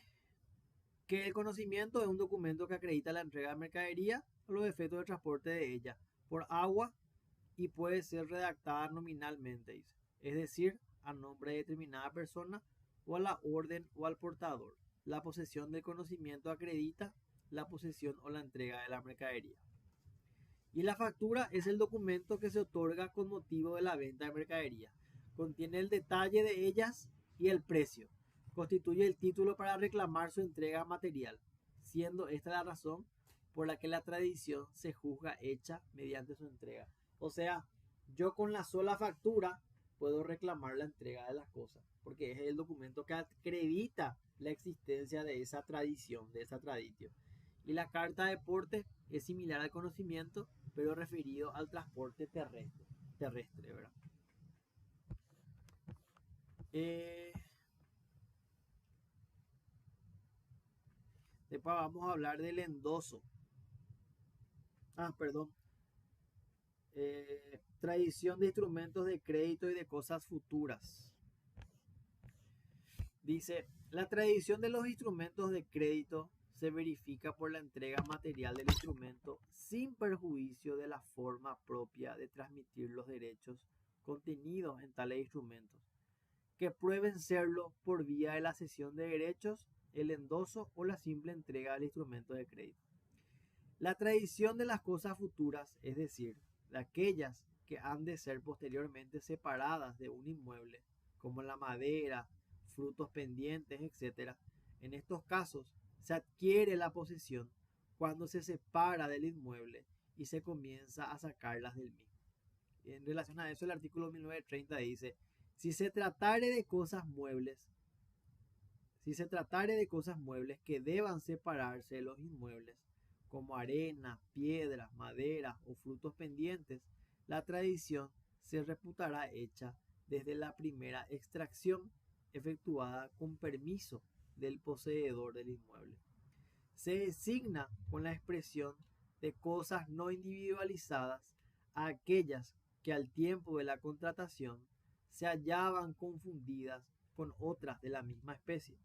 el conocimiento es un documento que acredita la entrega de mercadería o los efectos de transporte de ella por agua y puede ser redactada nominalmente, dice, es decir, a nombre de determinada persona o a la orden o al portador. La posesión del conocimiento acredita la posesión o la entrega de la mercadería. Y la factura es el documento que se otorga con motivo de la venta de mercadería. Contiene el detalle de ellas y el precio. Constituye el título para reclamar su entrega material, siendo esta la razón por la que la tradición se juzga hecha mediante su entrega. O sea, yo con la sola factura puedo reclamar la entrega de las cosas, porque es el documento que acredita la existencia de esa tradición, de esa tradición. Y la carta de porte es similar al conocimiento, pero referido al transporte terrestre, ¿verdad? Después vamos a hablar del endoso. Perdón. Tradición de instrumentos de crédito y de cosas futuras. Dice, la tradición de los instrumentos de crédito se verifica por la entrega material del instrumento sin perjuicio de la forma propia de transmitir los derechos contenidos en tales instrumentos, que prueben serlo por vía de la cesión de derechos, el endoso o la simple entrega del instrumento de crédito. La tradición de las cosas futuras, es decir, de aquellas que han de ser posteriormente separadas de un inmueble, como la madera, frutos pendientes, etc. En estos casos, se adquiere la posesión cuando se separa del inmueble y se comienza a sacarlas del mismo. En relación a eso, el artículo 1930 dice, si se tratare de cosas muebles, que deban separarse de los inmuebles, como arena, piedras, madera o frutos pendientes, la tradición se reputará hecha desde la primera extracción efectuada con permiso del poseedor del inmueble. Se designa con la expresión de cosas no individualizadas a aquellas que al tiempo de la contratación se hallaban confundidas con otras de la misma especie.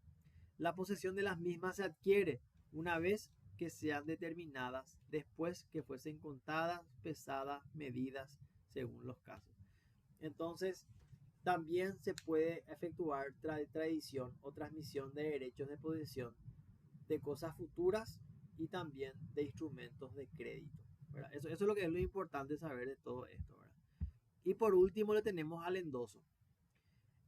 La posesión de las mismas se adquiere una vez que sean determinadas, después que fuesen contadas, pesadas, medidas, según los casos. Entonces, también se puede efectuar tradición o transmisión de derechos de posesión de cosas futuras y también de instrumentos de crédito, ¿verdad? Eso es lo que es lo importante saber de todo esto, ¿verdad? Y por último le tenemos al endoso.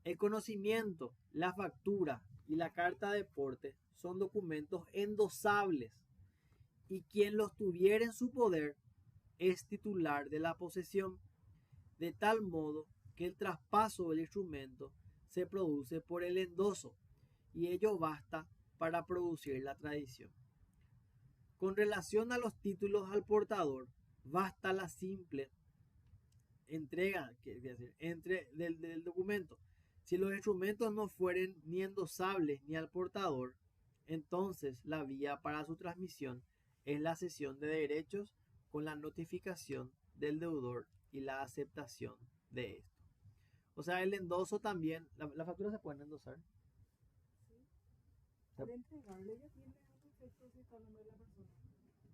El conocimiento, la factura y la carta de porte son documentos endosables y quien los tuviera en su poder es titular de la posesión, de tal modo que el traspaso del instrumento se produce por el endoso y ello basta para producir la tradición. Con relación a los títulos al portador, basta la simple entrega del documento. Si los instrumentos no fueren ni endosables ni al portador, entonces la vía para su transmisión es la cesión de derechos con la notificación del deudor y la aceptación de esto. O sea, el endoso también, la factura se puede endosar. Al entregarle ya tiene un efecto si está el nombre de la persona.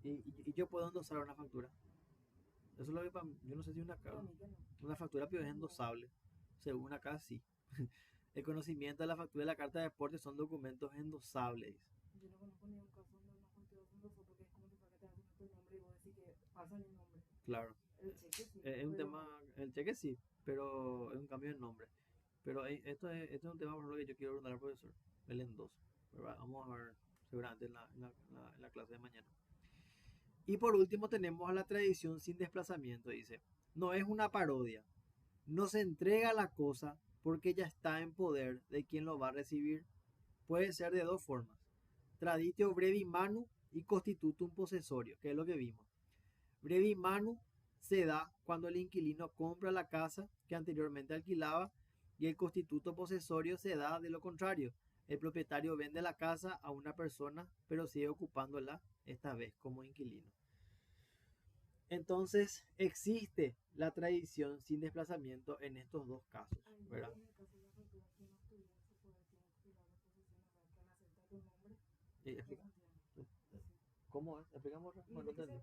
Y yo puedo endosar una factura. Eso es lo que yo no sé si una factura pero es endosable. Según acá sí. El conocimiento de la factura y la carta de aporte son documentos endosables. Yo no conozco ningún caso donde una factura se endosó porque es como si fuera que te das tu nombre y vos decís que pasa mi nombre. Claro. El cheque sí. Es un tema, el cheque sí, pero es un cambio de nombre. Pero esto es un tema por lo que yo quiero preguntar al profesor, el endoso. ¿Verdad? Vamos a ver seguramente en la clase de mañana. Y por último tenemos a la tradición sin desplazamiento. Dice, no es una parodia. No se entrega la cosa porque ya está en poder de quien lo va a recibir. Puede ser de dos formas. Traditio brevi manu y constitutum possessorio, que es lo que vimos. Brevi manu se da cuando el inquilino compra la casa que anteriormente alquilaba y el constituto posesorio se da de lo contrario. El propietario vende la casa a una persona pero sigue ocupándola esta vez como inquilino. Entonces existe la tradición sin desplazamiento en estos dos casos, ¿verdad? En el caso de la factura, quien no tuviera en su poder tiene titular de posesión, o sea, quien acepta tu nombre. ¿Cómo es? Explicamos.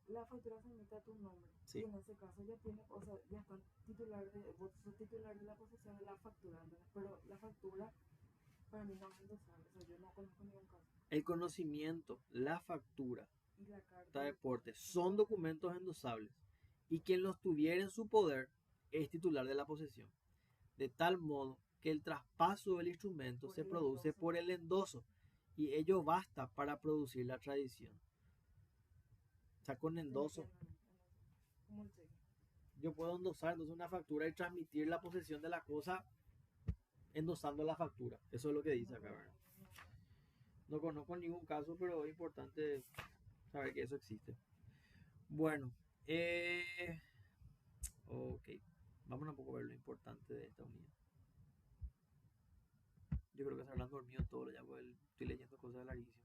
Y la factura se mete a tu nombre. Sí. Y en ese caso ya tiene, o sea, ya están vos sos titular de la posesión de la factura, ¿entendés? Pero la factura para mí no es endosable, o sea, yo no conozco ningún caso. El conocimiento, la factura Y la carta de porte son documentos endosables y quien los tuviera en su poder es titular de la posesión, de tal modo que el traspaso del instrumento se produce por el endoso y ello basta para producir la tradición. O sea, con endoso como el cheque. yo puedo endosar entonces una factura y transmitir la posesión de la cosa endosando la factura. Eso es lo que dice acá, ¿verdad? No conozco ningún caso, pero es importante saber que eso existe. Bueno, ok. Vamos a un poco a ver lo importante de esta unidad. Yo creo que se habrán dormido todos ya, porque estoy leyendo cosas larguísimas.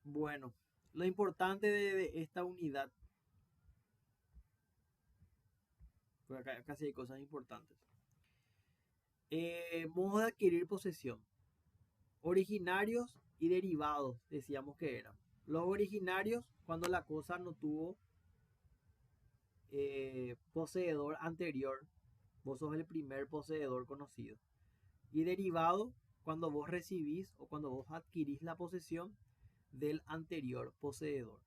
Bueno, lo importante de esta unidad. Pues acá casi hay cosas importantes. Modo de adquirir posesión. Originarios y derivados, decíamos que eran. Los originarios, cuando la cosa no tuvo poseedor anterior, vos sos el primer poseedor conocido. Y derivado, cuando vos recibís o cuando vos adquirís la posesión del anterior poseedor.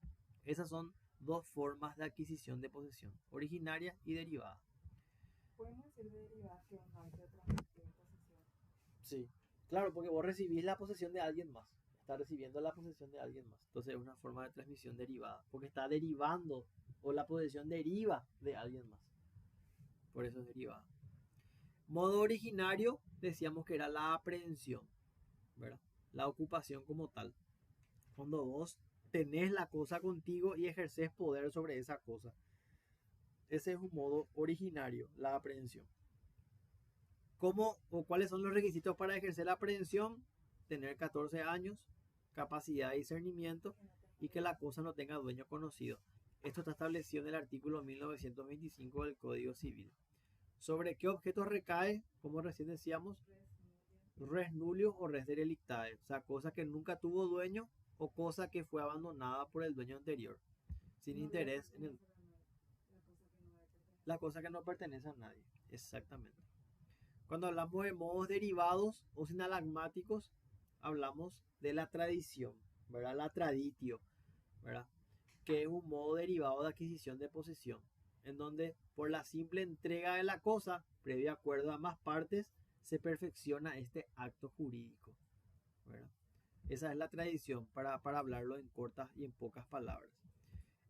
Esas son dos formas de adquisición de posesión, originaria y derivada. ¿Podemos decir de derivadas que es un acto de transmisión de posesión? Sí, claro, porque vos recibís la posesión de alguien más. Está recibiendo la posesión de alguien más. Entonces es una forma de transmisión derivada, porque está derivando o la posesión deriva de alguien más. Por eso es derivada. Modo originario decíamos que era la aprehensión, ¿verdad? La ocupación como tal. Cuando vos tenés la cosa contigo y ejerces poder sobre esa cosa. Ese es un modo originario, la aprehensión. ¿Cómo o cuáles son los requisitos para ejercer la aprehensión? Tener 14 años, capacidad de discernimiento y que la cosa no tenga dueño conocido. Esto está establecido en el artículo 1925 del Código Civil. ¿Sobre qué objetos recae? Como recién decíamos, res nullius o res derelictae, o sea, cosa que nunca tuvo dueño o cosa que fue abandonada por el dueño anterior, sin interés en el, la cosa que no pertenece a nadie. Exactamente. Cuando hablamos de modos derivados o sinalagmáticos, hablamos de la tradición, ¿verdad? La traditio, ¿verdad? Que es un modo derivado de adquisición de posesión, en donde por la simple entrega de la cosa, previo acuerdo a ambas partes, se perfecciona este acto jurídico, ¿verdad? Esa es la tradición para hablarlo en cortas y en pocas palabras.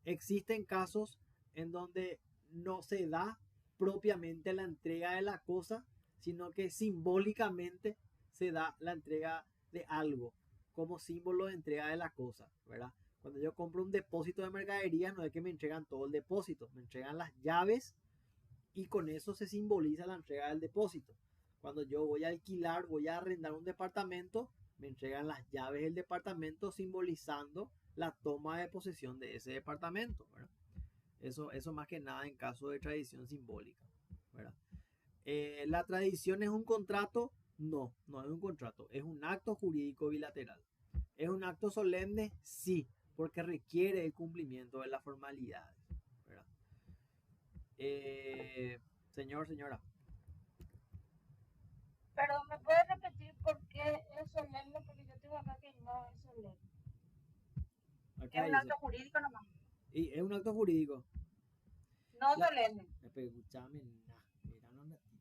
Existen casos en donde no se da propiamente la entrega de la cosa, sino que simbólicamente se da la entrega de algo como símbolo de entrega de la cosa, ¿verdad? Cuando yo compro un depósito de mercadería, no es que me entregan todo el depósito, me entregan las llaves y con eso se simboliza la entrega del depósito. Cuando yo voy a alquilar, voy a arrendar un departamento, me entregan las llaves del departamento simbolizando la toma de posesión de ese departamento, ¿verdad? Eso más que nada en caso de tradición simbólica, ¿verdad? ¿La tradición es un contrato? No, no es un contrato, es un acto jurídico bilateral. ¿Es un acto solemne? Sí, porque requiere el cumplimiento de las formalidades, ¿verdad? Señor, señora. Pero me puede repetir por qué es solemne, porque yo tengo acá que no es solemne. Acá Es un dice, acto jurídico nomás. y es un acto jurídico. No La- solemne. Pero escúchame, mira un ratito.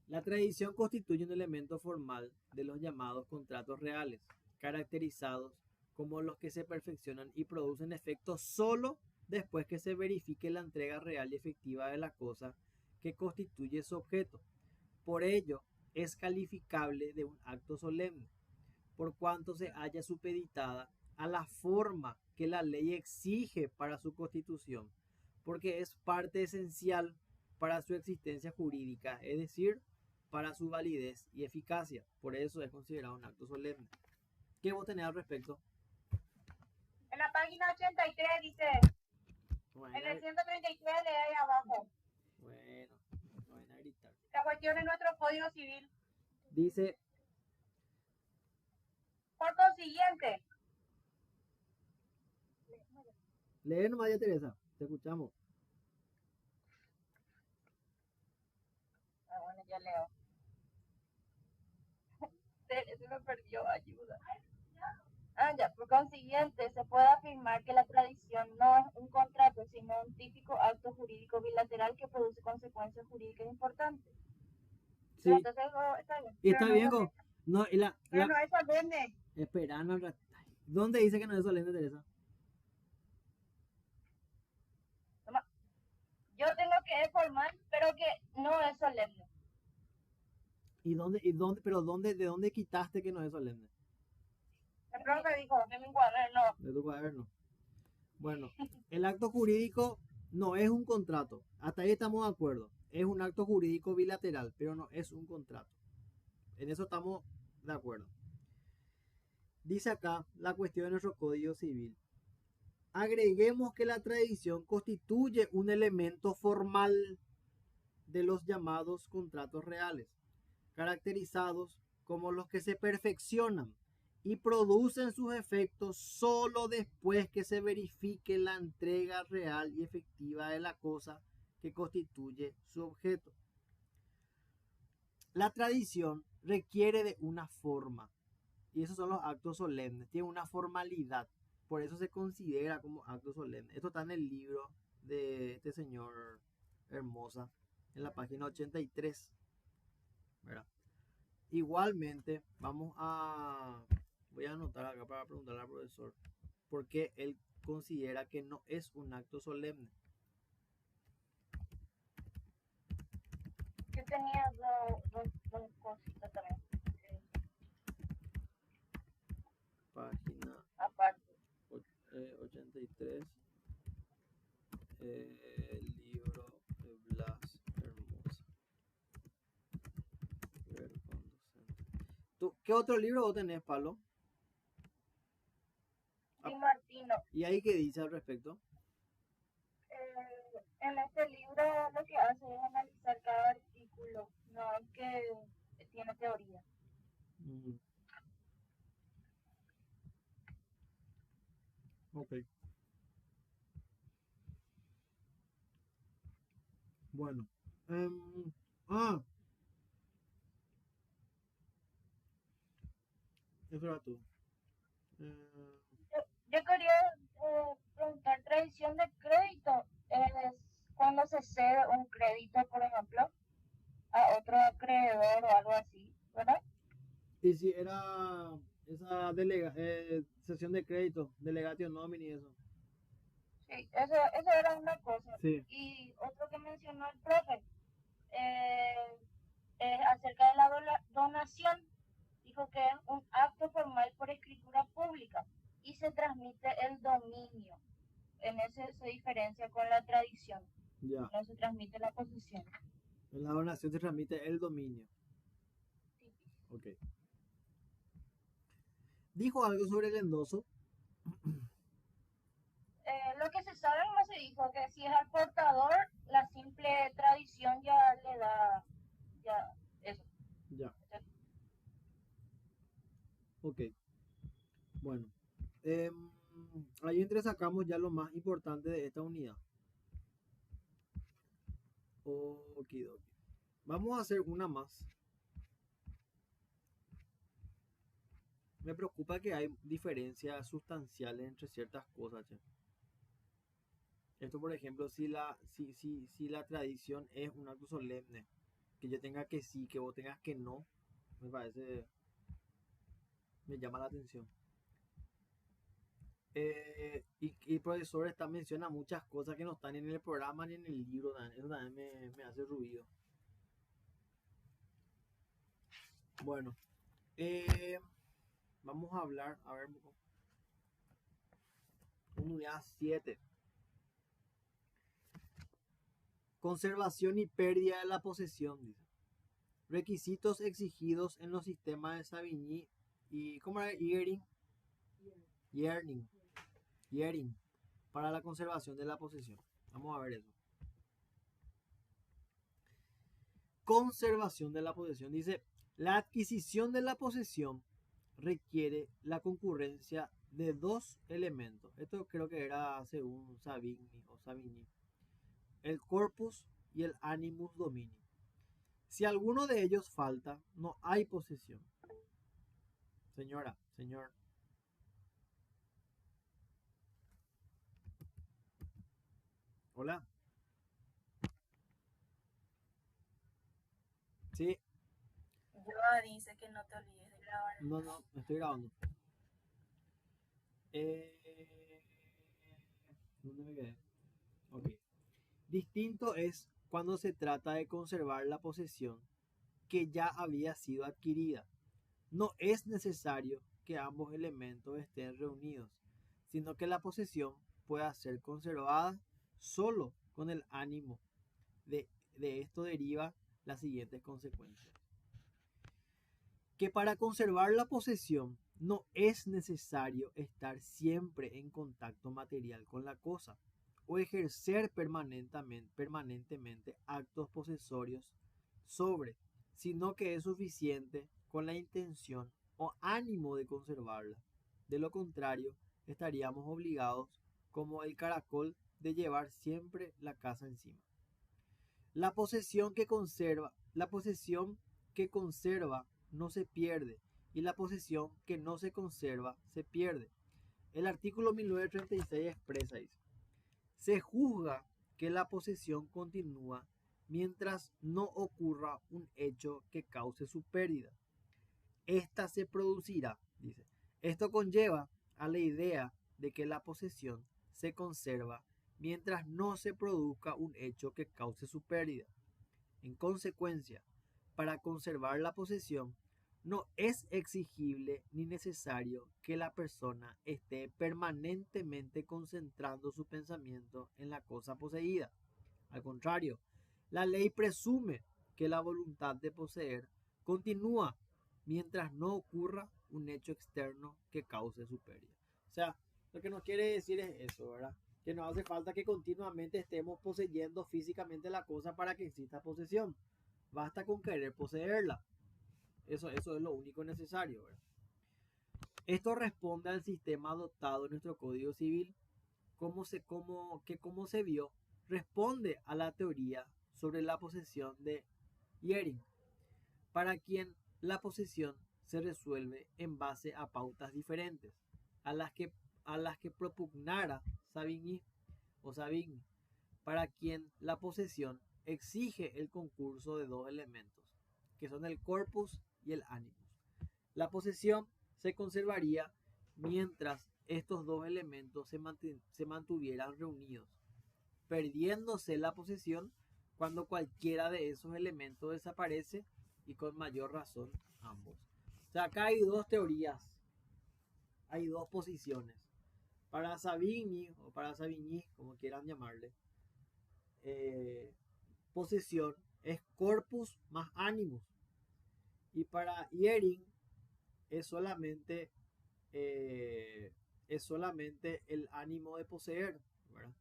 La tradición constituye un elemento formal de los llamados contratos reales, caracterizados como los que se perfeccionan y producen efectos solo después que se verifique la entrega real y efectiva de la cosa que constituye su objeto. Por ello, es calificable de un acto solemne, por cuanto se halla supeditada a la forma que la ley exige para su constitución, porque es parte esencial para su existencia jurídica, es decir, para su validez y eficacia. Por eso es considerado un acto solemne. ¿Qué vos tenés al respecto? En la página 83 dice, Bueno, en el 133 le ahí abajo. bueno, no van a gritar. La cuestión es nuestro Código Civil. Dice, Por consiguiente, lee nomás ya Teresa, te escuchamos. bueno, ya leo. Se me perdió, ayuda. Ya, por consiguiente, se puede afirmar que la tradición no es un contrato, sino un típico acto jurídico bilateral que produce consecuencias jurídicas importantes. Sí, Pero entonces, está bien. y está Pero no bien es con... No, y Pero no es solemne. Espera, no, ¿dónde dice que no es solemne, Teresa? Yo tengo que es formal, pero que no es solemne. ¿De dónde quitaste que no es solemne? El profe dijo, De mi cuaderno. De tu cuaderno. Bueno, el acto jurídico no es un contrato. Hasta ahí estamos de acuerdo. Es un acto jurídico bilateral, pero no es un contrato. En eso estamos de acuerdo. Dice acá la cuestión de nuestro Código Civil. Agreguemos que la tradición constituye un elemento formal de los llamados contratos reales, caracterizados como los que se perfeccionan y producen sus efectos solo después que se verifique la entrega real y efectiva de la cosa que constituye su objeto. La tradición requiere de una forma, Y esos son los actos solemnes. Tiene una formalidad. Por eso se considera como acto solemne. Esto está en el libro de este señor Hermosa, en la página 83. ¿Verdad? Igualmente, voy a anotar acá para preguntarle al profesor por qué él considera que no es un acto solemne. Yo tenía dos cositas también. Página Aparte. 83. El libro de Blas Hermosa. Ver conducente. ¿Qué otro libro vos tenés, Pablo? Di Martino. ¿Y ahí qué dice al respecto? En este libro lo que hace es analizar cada artículo, no es que tiene teoría. Ok. Bueno. Eso era todo. Yo quería preguntar, tradición de crédito es cuando se cede un crédito, por ejemplo, a otro acreedor o algo así, ¿verdad? Y si era esa sesión de crédito, delegatio nomini y eso. Sí, eso era una cosa. Sí. Y otro que mencionó el profe, acerca de la donación, dijo que es un acto formal por escritura pública y se transmite el dominio. En eso se diferencia con la tradición. Ya. No se transmite la posesión. En la donación se transmite el dominio. Sí. Ok. ¿Dijo algo sobre el endoso? Lo que se sabe no se dijo, que si es al portador, la simple tradición ya le da ya eso. Ya. Ok. Bueno. Ahí entresacamos ya lo más importante de esta unidad. Okidoki. Vamos a hacer una más. Me preocupa que hay diferencias sustanciales entre ciertas cosas, che. Esto, por ejemplo, si la tradición es un acto solemne, que yo tenga que sí, que vos tengas que no, me llama la atención. Y el profesor menciona muchas cosas que no están en el programa ni en el libro, eso también me hace ruido. Bueno, vamos a hablar, a ver, unidad 7. Conservación y pérdida de la posesión, dice. Requisitos exigidos en los sistemas de Savigny y, ¿cómo era? Yering para la conservación de la posesión. Vamos a ver eso. Conservación de la posesión. Dice, la adquisición de la posesión requiere la concurrencia de dos elementos. Esto creo que era según Savigny. El corpus y el animus domini. Si alguno de ellos falta, no hay posesión. Señora, señor. Hola. Sí. Yoa dice que no te olvides de grabar. No, estoy grabando. ¿Dónde me quedé? Ok. Distinto es cuando se trata de conservar la posesión que ya había sido adquirida. No es necesario que ambos elementos estén reunidos, sino que la posesión pueda ser conservada solo con el ánimo. De esto deriva las siguientes consecuencias. Que para conservar la posesión no es necesario estar siempre en contacto material con la cosa o ejercer permanentemente actos posesorios sobre, sino que es suficiente con la intención o ánimo de conservarla. De lo contrario, estaríamos obligados, como el caracol, de llevar siempre la casa encima. La posesión que conserva no se pierde y la posesión que no se conserva se pierde. El artículo 1936 expresa, dice, se juzga que la posesión continúa mientras no ocurra un hecho que cause su pérdida. Esta se producirá, dice. Esto conlleva a la idea de que la posesión se conserva mientras no se produzca un hecho que cause su pérdida. En consecuencia, para conservar la posesión, no es exigible ni necesario que la persona esté permanentemente concentrando su pensamiento en la cosa poseída. Al contrario, la ley presume que la voluntad de poseer continúa mientras no ocurra un hecho externo que cause su pérdida. O sea, lo que nos quiere decir es eso, ¿verdad? Que no hace falta que continuamente estemos poseyendo físicamente la cosa para que exista posesión. Basta con querer poseerla. Eso es lo único necesario, ¿verdad? Esto responde al sistema adoptado en nuestro Código Civil, como se vio, responde a la teoría sobre la posesión de Jhering, para quien la posesión se resuelve en base a pautas diferentes a las que propugnara Savigny, para quien la posesión exige el concurso de dos elementos, que son el corpus y el animus. La posesión se conservaría mientras estos dos elementos se mantuvieran reunidos, perdiéndose la posesión cuando cualquiera de esos elementos desaparece, y con mayor razón ambos. O sea, acá hay dos teorías, hay dos posiciones. Para Savigny o para Savigny, como quieran llamarle, posesión es corpus más animus, y para Jhering es solamente el ánimo de poseer, ¿verdad?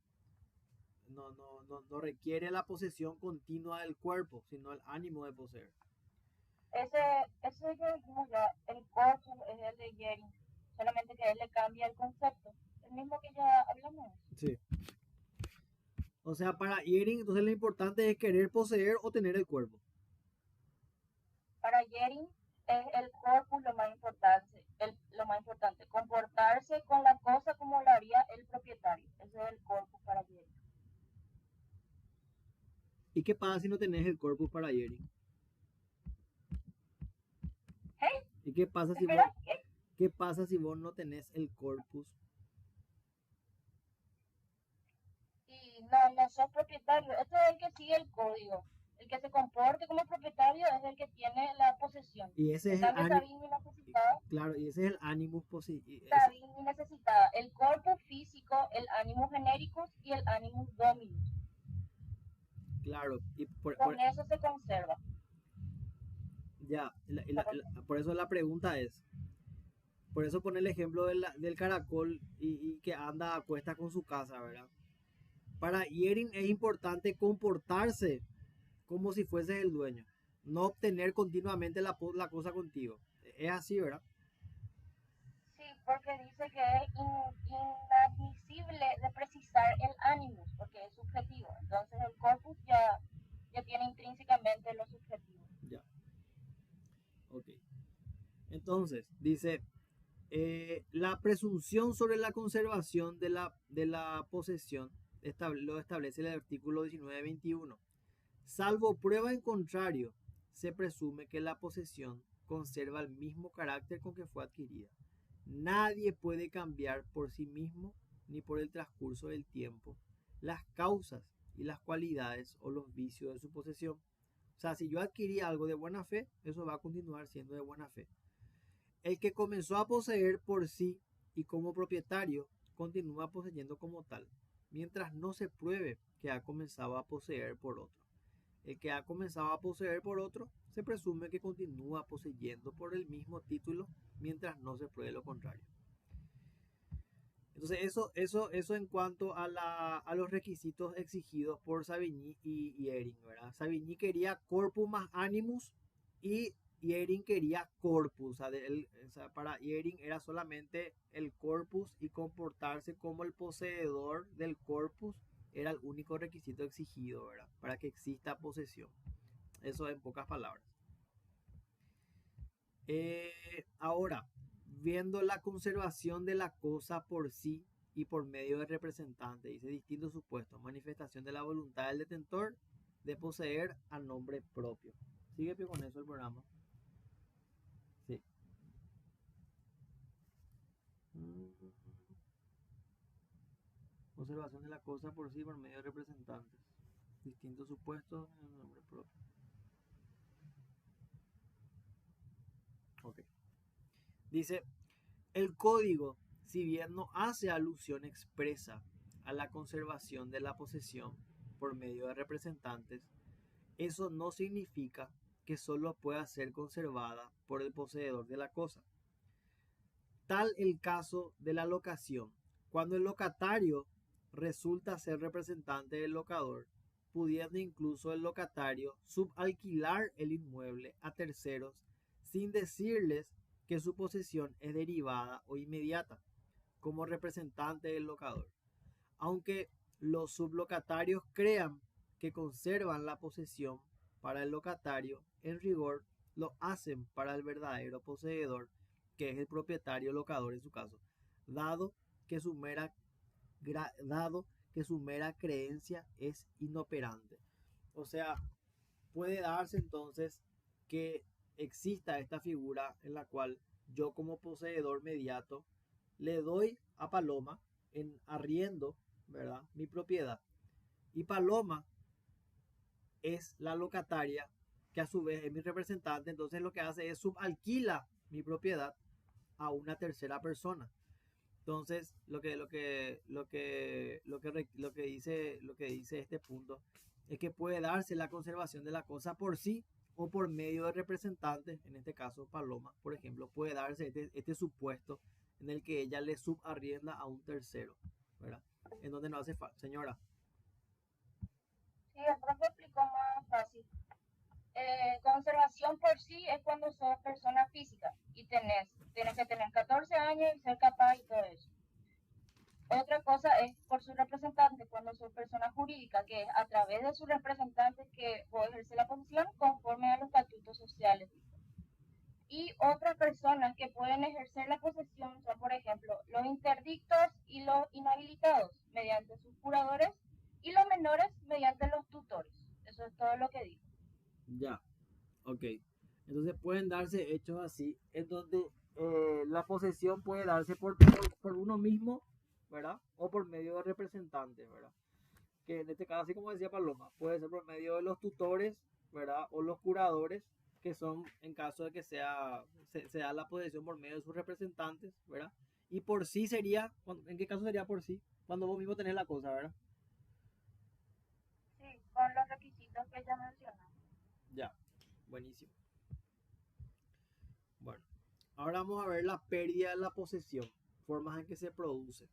No requiere la posesión continua del cuerpo, sino el ánimo de poseer. Ese que dijimos ya, el corpus es el de Jhering, solamente que él le cambia el concepto, el mismo que ya hablamos. Sí. O sea, para Jhering, entonces lo importante es querer poseer o tener el cuerpo. Para Jhering es el corpus lo más importante, comportarse con la cosa como lo haría el propietario. Ese es el corpus para Jhering. ¿Y qué pasa si no tenés el corpus para Jhering? ¿Hey? ¿Y qué pasa si Espera, vos, qué pasa si vos no tenés el corpus? Y no sos propietario. Este es el que sigue el código. El que se comporte como propietario es el que tiene la posesión. Y ese es En el cambio, Savigny necesitaba, claro, y ese es el animus Savigny necesitaba el corpus físico, el animus genericus y el animus dominus. Claro, y Con eso se conserva. ya, por eso la pregunta es, por eso pone el ejemplo del caracol y que anda a cuesta con su casa, ¿verdad? Para Jhering es importante comportarse como si fuese el dueño, no obtener continuamente la cosa contigo. Es así, ¿verdad? Sí, porque dice que es inadmisible de precisar el animus, porque es subjetivo. Entonces el corpus ya tiene intrínsecamente lo subjetivo. Ya. Ok. Entonces, dice, la presunción sobre la conservación de la posesión lo establece el artículo 1921. Salvo prueba en contrario, se presume que la posesión conserva el mismo carácter con que fue adquirida. Nadie puede cambiar por sí mismo ni por el transcurso del tiempo las causas y las cualidades o los vicios de su posesión. O sea, si yo adquirí algo de buena fe, eso va a continuar siendo de buena fe. El que comenzó a poseer por sí y como propietario, continúa poseyendo como tal, mientras no se pruebe que ha comenzado a poseer por otro. El que ha comenzado a poseer por otro, se presume que continúa poseyendo por el mismo título, mientras no se pruebe lo contrario. Entonces, eso en cuanto a los requisitos exigidos por Savigny y Jhering, ¿verdad? Savigny quería corpus más animus y Jhering quería corpus. O sea, para Jhering era solamente el corpus, y comportarse como el poseedor del corpus era el único requisito exigido, ¿verdad? Para que exista posesión. Eso en pocas palabras. Ahora, viendo la conservación de la cosa por sí y por medio del representante, dice distintos supuestos, manifestación de la voluntad del detentor de poseer a nombre propio. ¿Sigue Pío, con eso el programa? Sí. Conservación de la cosa por sí por medio de representantes. Distintos supuestos en nombre propio. Ok. Dice, el código, si bien no hace alusión expresa a la conservación de la posesión por medio de representantes, eso no significa que solo pueda ser conservada por el poseedor de la cosa. Tal el caso de la locación, cuando el locatario resulta ser representante del locador, pudiendo incluso el locatario subalquilar el inmueble a terceros sin decirles que su posesión es derivada o inmediata, como representante del locador. Aunque los sublocatarios crean que conservan la posesión para el locatario, en rigor lo hacen para el verdadero poseedor, que es el propietario locador en su caso, dado que su mera creencia es inoperante. O sea, puede darse entonces que exista esta figura en la cual yo como poseedor mediato le doy a Paloma en arriendo, ¿verdad?, mi propiedad. Y Paloma es la locataria, que a su vez es mi representante, entonces lo que hace es subalquila mi propiedad a una tercera persona. Entonces, lo que dice este punto es que puede darse la conservación de la cosa por sí o por medio de representantes, en este caso Paloma, por ejemplo, puede darse este supuesto en el que ella le subarrienda a un tercero, ¿verdad? En donde no hace falta. Señora. Sí, el profe explicó más fácil. Conservación por sí es cuando sos persona física y tienes que tener 14 años y ser capaz y todo eso. Otra cosa es por su representante, cuando sos persona jurídica, que es a través de sus representantes que vos ejercer la posición conforme a los estatutos sociales. Y otras personas que pueden ejercer la posesión son, por ejemplo, los interdictos y los inhabilitados mediante sus curadores y los menores mediante los tutores. Eso es todo lo que digo. Ya, ok. Entonces pueden darse hechos así, en donde la posesión puede darse por uno mismo, ¿verdad? O por medio de representantes, ¿verdad? Que en este caso, así como decía Paloma, puede ser por medio de los tutores, ¿verdad? O los curadores, que son en caso de que se da la posesión por medio de sus representantes, ¿verdad? Y por sí sería, ¿en qué caso sería por sí? Cuando vos mismo tenés la cosa, ¿verdad? Sí, con los requisitos que ya mencionamos. Ya, buenísimo. Bueno, ahora vamos a ver la pérdida de la posesión, formas en que se produce.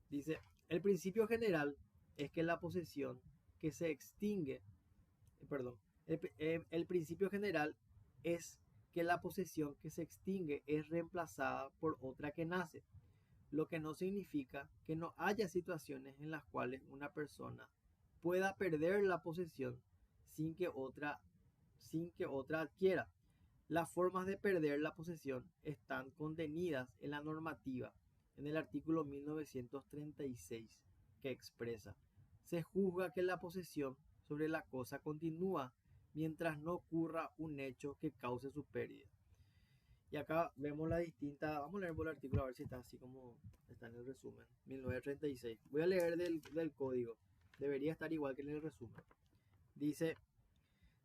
Dice, el principio general es que la posesión que se extingue, el principio general es que la posesión que se extingue es reemplazada por otra que nace, lo que no significa que no haya situaciones en las cuales una persona pueda perder la posesión sin que otra adquiera. Las formas de perder la posesión están contenidas en la normativa, en el artículo 1936, que expresa: se juzga que la posesión sobre la cosa continúa mientras no ocurra un hecho que cause su pérdida. Y acá vemos la distinta, vamos a leer por el artículo a ver si está así como está en el resumen, 1936. Voy a leer del código, debería estar igual que en el resumen. Dice,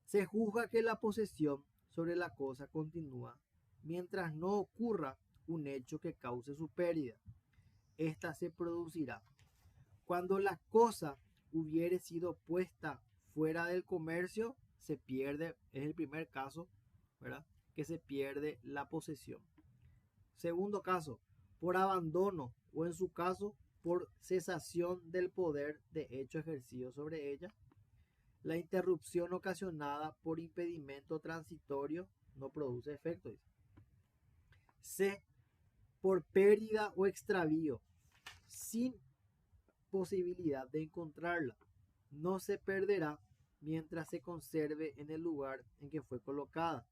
se juzga que la posesión sobre la cosa continúa mientras no ocurra un hecho que cause su pérdida. Esta se producirá cuando la cosa hubiere sido puesta fuera del comercio, se pierde, es el primer caso, ¿verdad?, que se pierde la posesión. Segundo caso, por abandono o en su caso por cesación del poder de hecho ejercido sobre ella. La interrupción ocasionada por impedimento transitorio no produce efecto. C, por pérdida o extravío, sin posibilidad de encontrarla. No se perderá mientras se conserve en el lugar en que fue colocada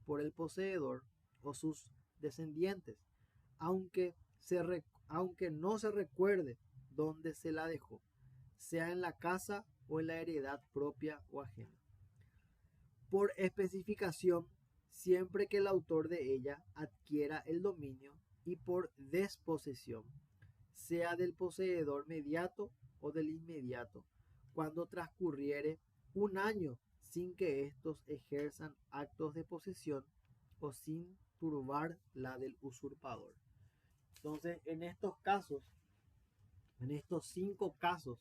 por el poseedor o sus descendientes, aunque, aunque no se recuerde dónde se la dejó, sea en la casa o en la heredad propia o ajena. Por especificación, siempre que el autor de ella adquiera el dominio, y por desposesión, sea del poseedor mediato o del inmediato, cuando transcurriere un año sin que éstos ejerzan actos de posesión o sin turbar la del usurpador. Entonces, en estos casos, en estos 5 casos,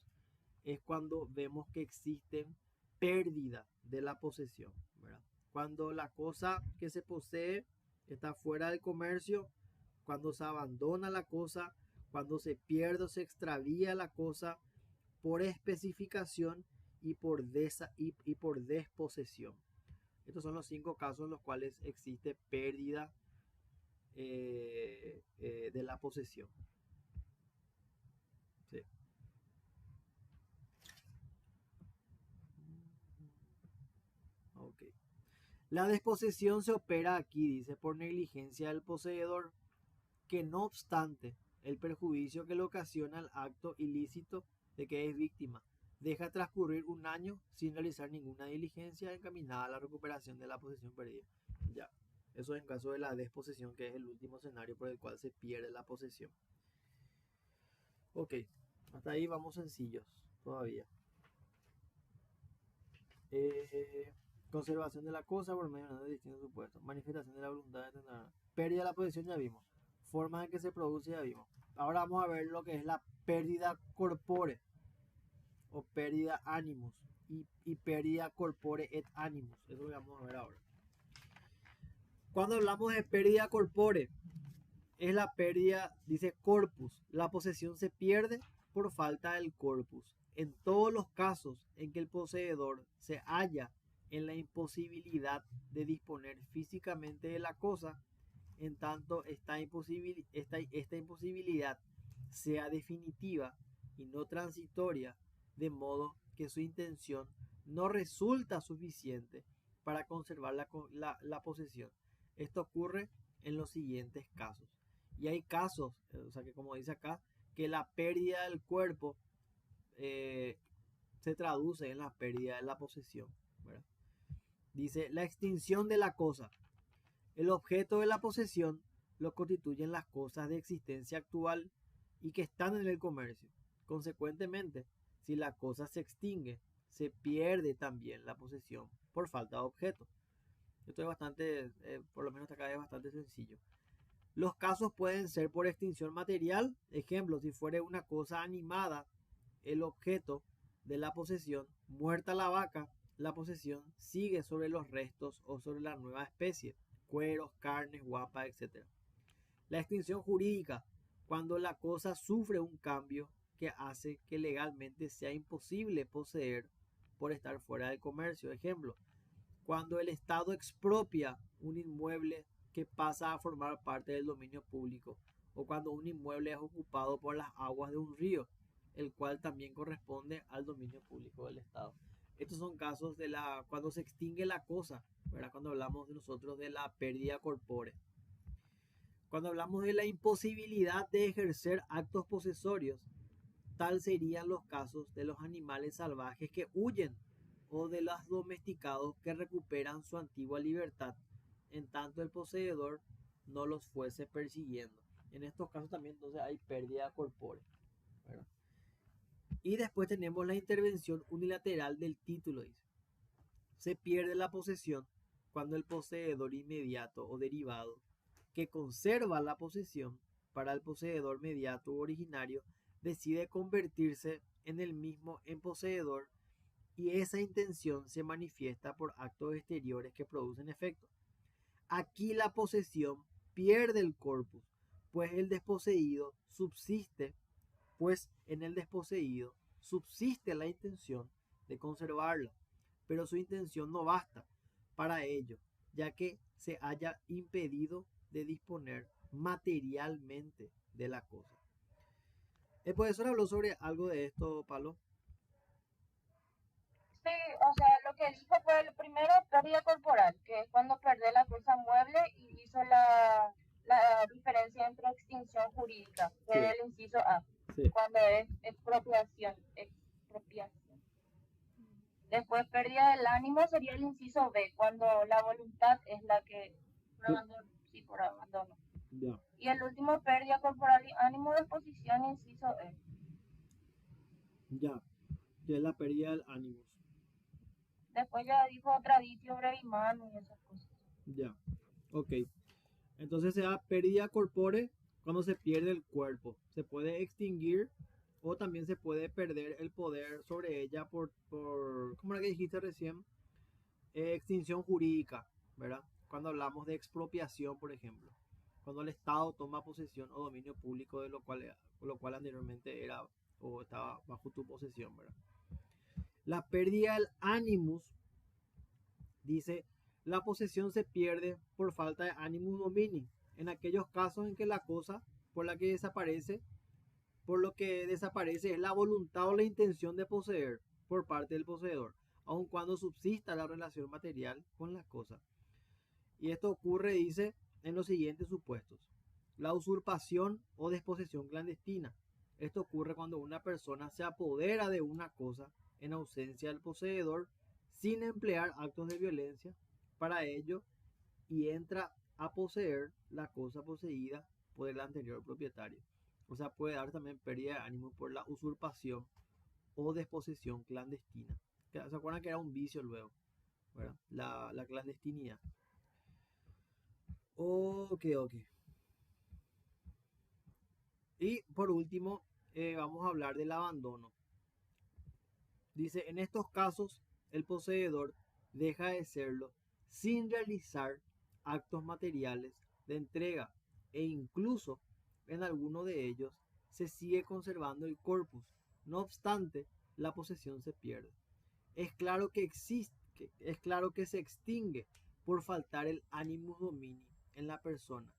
es cuando vemos que existen pérdida de la posesión, ¿verdad? Cuando la cosa que se posee está fuera del comercio, cuando se abandona la cosa, cuando se pierde o se extravía la cosa por especificación y por desposesión. Estos son los 5 casos en los cuales existe pérdida de la posesión. Sí. Okay. La desposesión se opera aquí, dice, por negligencia del poseedor, que no obstante el perjuicio que le ocasiona el acto ilícito de que es víctima, deja transcurrir un año sin realizar ninguna diligencia encaminada a la recuperación de la posesión perdida. Ya, eso en caso de la desposesión, que es el último escenario por el cual se pierde la posesión. Ok, hasta ahí vamos sencillos todavía. Conservación de la cosa por medio de distintos supuestos. Manifestación de la voluntad de tener. Pérdida de la posesión ya vimos. Formas en que se produce ya vimos. Ahora vamos a ver lo que es la pérdida corpore o pérdida animus y pérdida corpore et animus. Eso es lo que vamos a ver ahora. Cuando hablamos de pérdida corpore, es la pérdida, dice corpus. La posesión se pierde por falta del corpus. En todos los casos en que el poseedor se halla en la imposibilidad de disponer físicamente de la cosa, en tanto esta imposibilidad sea definitiva y no transitoria, de modo que su intención no resulta suficiente para conservar la posesión. Esto ocurre en los siguientes casos. Y hay casos, o sea que como dice acá, que la pérdida del cuerpo se traduce en la pérdida de la posesión, ¿verdad? Dice, la extinción de la cosa. El objeto de la posesión lo constituyen las cosas de existencia actual y que están en el comercio. Consecuentemente, si la cosa se extingue, se pierde también la posesión por falta de objeto. Esto es bastante, por lo menos acá es bastante sencillo. Los casos pueden ser por extinción material. Ejemplo, si fuera una cosa animada, el objeto de la posesión, muerta la vaca, la posesión sigue sobre los restos o sobre la nueva especie, cueros, carnes, guapa, etc. La extinción jurídica, cuando la cosa sufre un cambio que hace que legalmente sea imposible poseer por estar fuera del comercio. Ejemplo, cuando el Estado expropia un inmueble que pasa a formar parte del dominio público, o cuando un inmueble es ocupado por las aguas de un río, el cual también corresponde al dominio público del Estado. Estos son casos de cuando se extingue la cosa, ¿verdad? Cuando hablamos de nosotros de la pérdida corpórea. Cuando hablamos de la imposibilidad de ejercer actos posesorios, tal serían los casos de los animales salvajes que huyen o de los domesticados que recuperan su antigua libertad, en tanto el poseedor no los fuese persiguiendo. En estos casos también entonces hay pérdida corpórea, ¿verdad? Y después tenemos la intervención unilateral del título. Dice, se pierde la posesión cuando el poseedor inmediato o derivado que conserva la posesión para el poseedor mediato u originario decide convertirse en el mismo en poseedor, y esa intención se manifiesta por actos exteriores que producen efecto. Aquí la posesión pierde el corpus, pues en el desposeído subsiste la intención de conservarla, pero su intención no basta para ello, ya que se haya impedido de disponer materialmente de la cosa. ¿El profesor habló sobre algo de esto, Pablo? Sí, o sea, lo que dijo fue el primero, pérdida corporal, que es cuando perdés la cosa mueble y hizo jurídica, que Sí. es el inciso A, Sí. cuando es expropiación. Después, pérdida del ánimo sería el inciso B, cuando la voluntad es la que por abandono. Sí, por abandono. Ya. Y el último, pérdida corporal y ánimo de exposición, inciso E. Ya. Que es la pérdida del ánimo. Después ya dijo traditio brevimano y esas cosas. Ya. Ok. Entonces se da pérdida corpore cuando se pierde el cuerpo. Se puede extinguir o también se puede perder el poder sobre ella por ¿cómo era que dijiste recién? Extinción jurídica, ¿verdad? Cuando hablamos de expropiación, por ejemplo. Cuando el Estado toma posesión o dominio público de lo cual anteriormente era o estaba bajo tu posesión, ¿verdad? La pérdida del animus dice, la posesión se pierde por falta de animus domini, en aquellos casos en que la cosa por lo que desaparece es la voluntad o la intención de poseer por parte del poseedor, aun cuando subsista la relación material con las cosas. Y esto ocurre, dice, en los siguientes supuestos. La usurpación o desposesión clandestina. Esto ocurre cuando una persona se apodera de una cosa en ausencia del poseedor sin emplear actos de violencia para ello y entra a poseer la cosa poseída por el anterior propietario. O sea, puede dar también pérdida de ánimo por la usurpación o desposesión clandestina. ¿Se acuerdan que era un vicio luego? ¿Verdad? La clandestinidad. Ok. Y por último, vamos a hablar del abandono. Dice, en estos casos, el poseedor deja de serlo sin realizar actos materiales de entrega e incluso en alguno de ellos se sigue conservando el corpus. No obstante, la posesión se pierde. Es claro que se extingue por faltar el animus domini en la persona,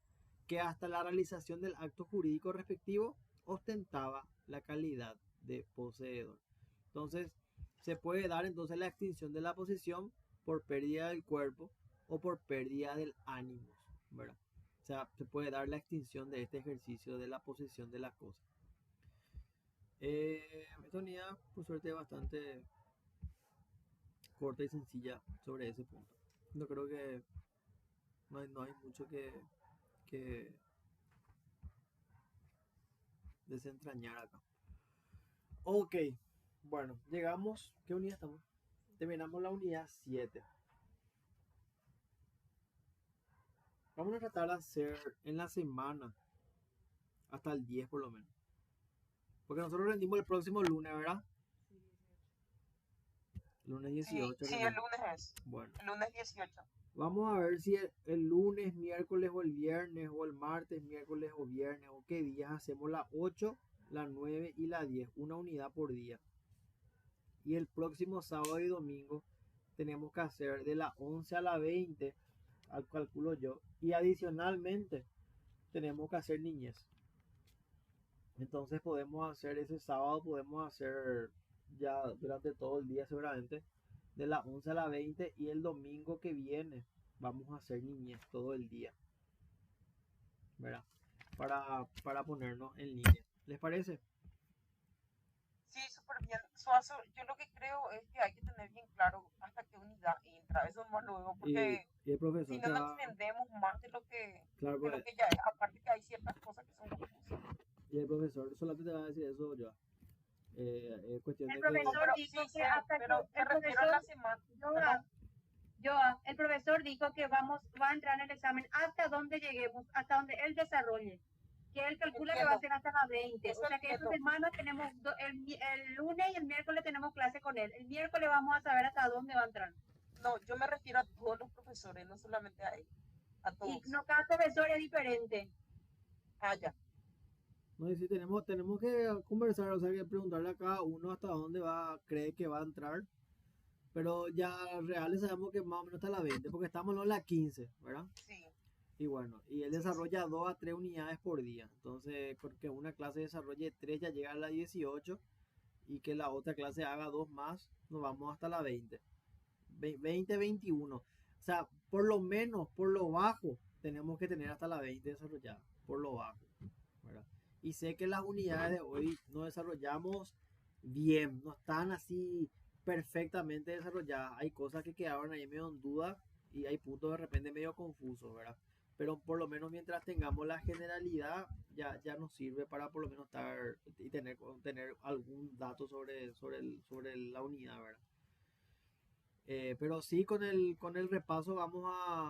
que hasta la realización del acto jurídico respectivo ostentaba la calidad de poseedor. Entonces, se puede dar entonces la extinción de la posesión por pérdida del cuerpo o por pérdida del ánimo, ¿verdad? O sea, se puede dar la extinción de este ejercicio de la posesión de la cosa. Esta unidad, por suerte, bastante corta y sencilla sobre ese punto. No creo que no hay mucho que desentrañar acá. Ok, bueno, llegamos. ¿Qué unidad estamos? Terminamos la unidad 7. Vamos a tratar de hacer en la semana hasta el 10 por lo menos. Porque nosotros rendimos el próximo lunes, ¿verdad? Lunes 18. Sí, el lunes es. Bueno, El lunes 18. vamos a ver si el lunes, miércoles o el viernes o el martes, miércoles o viernes o qué días hacemos la 8, la 9 y la 10. Una unidad por día. Y el próximo sábado y domingo tenemos que hacer de la 11 a la 20, al calculo yo. Y adicionalmente tenemos que hacer niñez. Entonces podemos hacer ese sábado, podemos hacer ya durante todo el día seguramente, de la 11 a la 20 y el domingo que viene vamos a hacer niñez todo el día, ¿verdad? Para ponernos en línea. ¿Les parece? Sí, súper bien. Suazo, yo lo que creo es que hay que tener bien claro hasta qué unidad entra. Eso es más luego, porque Y el profesor si te no nos va, extendemos más de lo que, claro, de pues, lo que ya es. Aparte que hay ciertas cosas que son confusas. y el profesor solamente te va a decir eso yo. Es cuestión El de que profesor Pero dijo sí que sé, hasta pero que me el refiero a la profesor, semana. Joa, Joa, el profesor dijo que va a entrar en el examen hasta donde lleguemos, hasta donde él desarrolle. Que él calcula que va a ser hasta las 20. Eso O sea que esta entiendo. semana tenemos el lunes y el miércoles tenemos clase con él. El miércoles vamos a saber hasta dónde va a entrar. No, yo me refiero a todos los profesores, no solamente a él. A todos. Y no, cada profesor es diferente. Ah, ya. no sé si tenemos que conversar, o sea, que preguntarle a cada uno hasta dónde cree que va a entrar. Pero ya reales sabemos que más o menos está la 20, porque estamos en la 15, ¿verdad? Sí. Y bueno, y él desarrolla 2 a 3 unidades por día. Entonces, porque una clase desarrolle 3 ya llega a la 18 y que la otra clase haga 2 más, nos vamos hasta la 20. 20, 21. O sea, por lo menos, por lo bajo, tenemos que tener hasta la 20 desarrollada. Por lo bajo. ¿verdad? Y sé que las unidades de hoy no desarrollamos bien, no están así perfectamente desarrolladas. Hay cosas que quedaron ahí medio en duda y hay puntos de repente medio confusos, ¿verdad? Pero por lo menos mientras tengamos la generalidad, ya nos sirve para por lo menos estar y tener algún dato sobre la unidad, ¿verdad? Pero sí, con el repaso vamos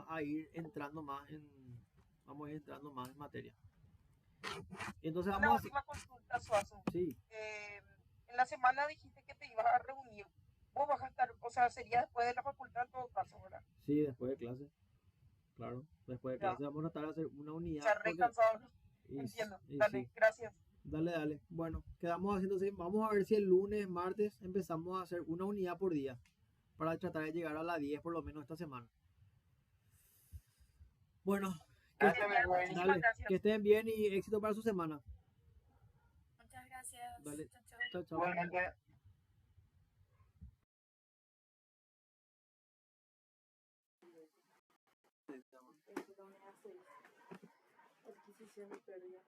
a ir entrando vamos a ir entrando más en materia. Entonces Una vamos a... última consulta, Suazo. Sí, En la semana dijiste que te ibas a reunir. Vos vas a estar, o sea, sería después de la facultad en todo caso, ¿verdad? sí, después de clase, claro. Después de Ya, clase vamos a tratar de hacer una unidad ya re porque... cansado. Y, Entiendo. y sí, Dale, gracias. dale. Bueno, quedamos haciendo así. Vamos a ver si el lunes, martes empezamos a hacer una unidad por día para tratar de llegar a la 10 por lo menos esta semana. Bueno, Dale, muchísimas dale, gracias. que estén bien y éxito para su semana. Muchas gracias. Dale, Chao, chao. chao, chao. Igualmente. La unidad 6, adquisición y pérdida.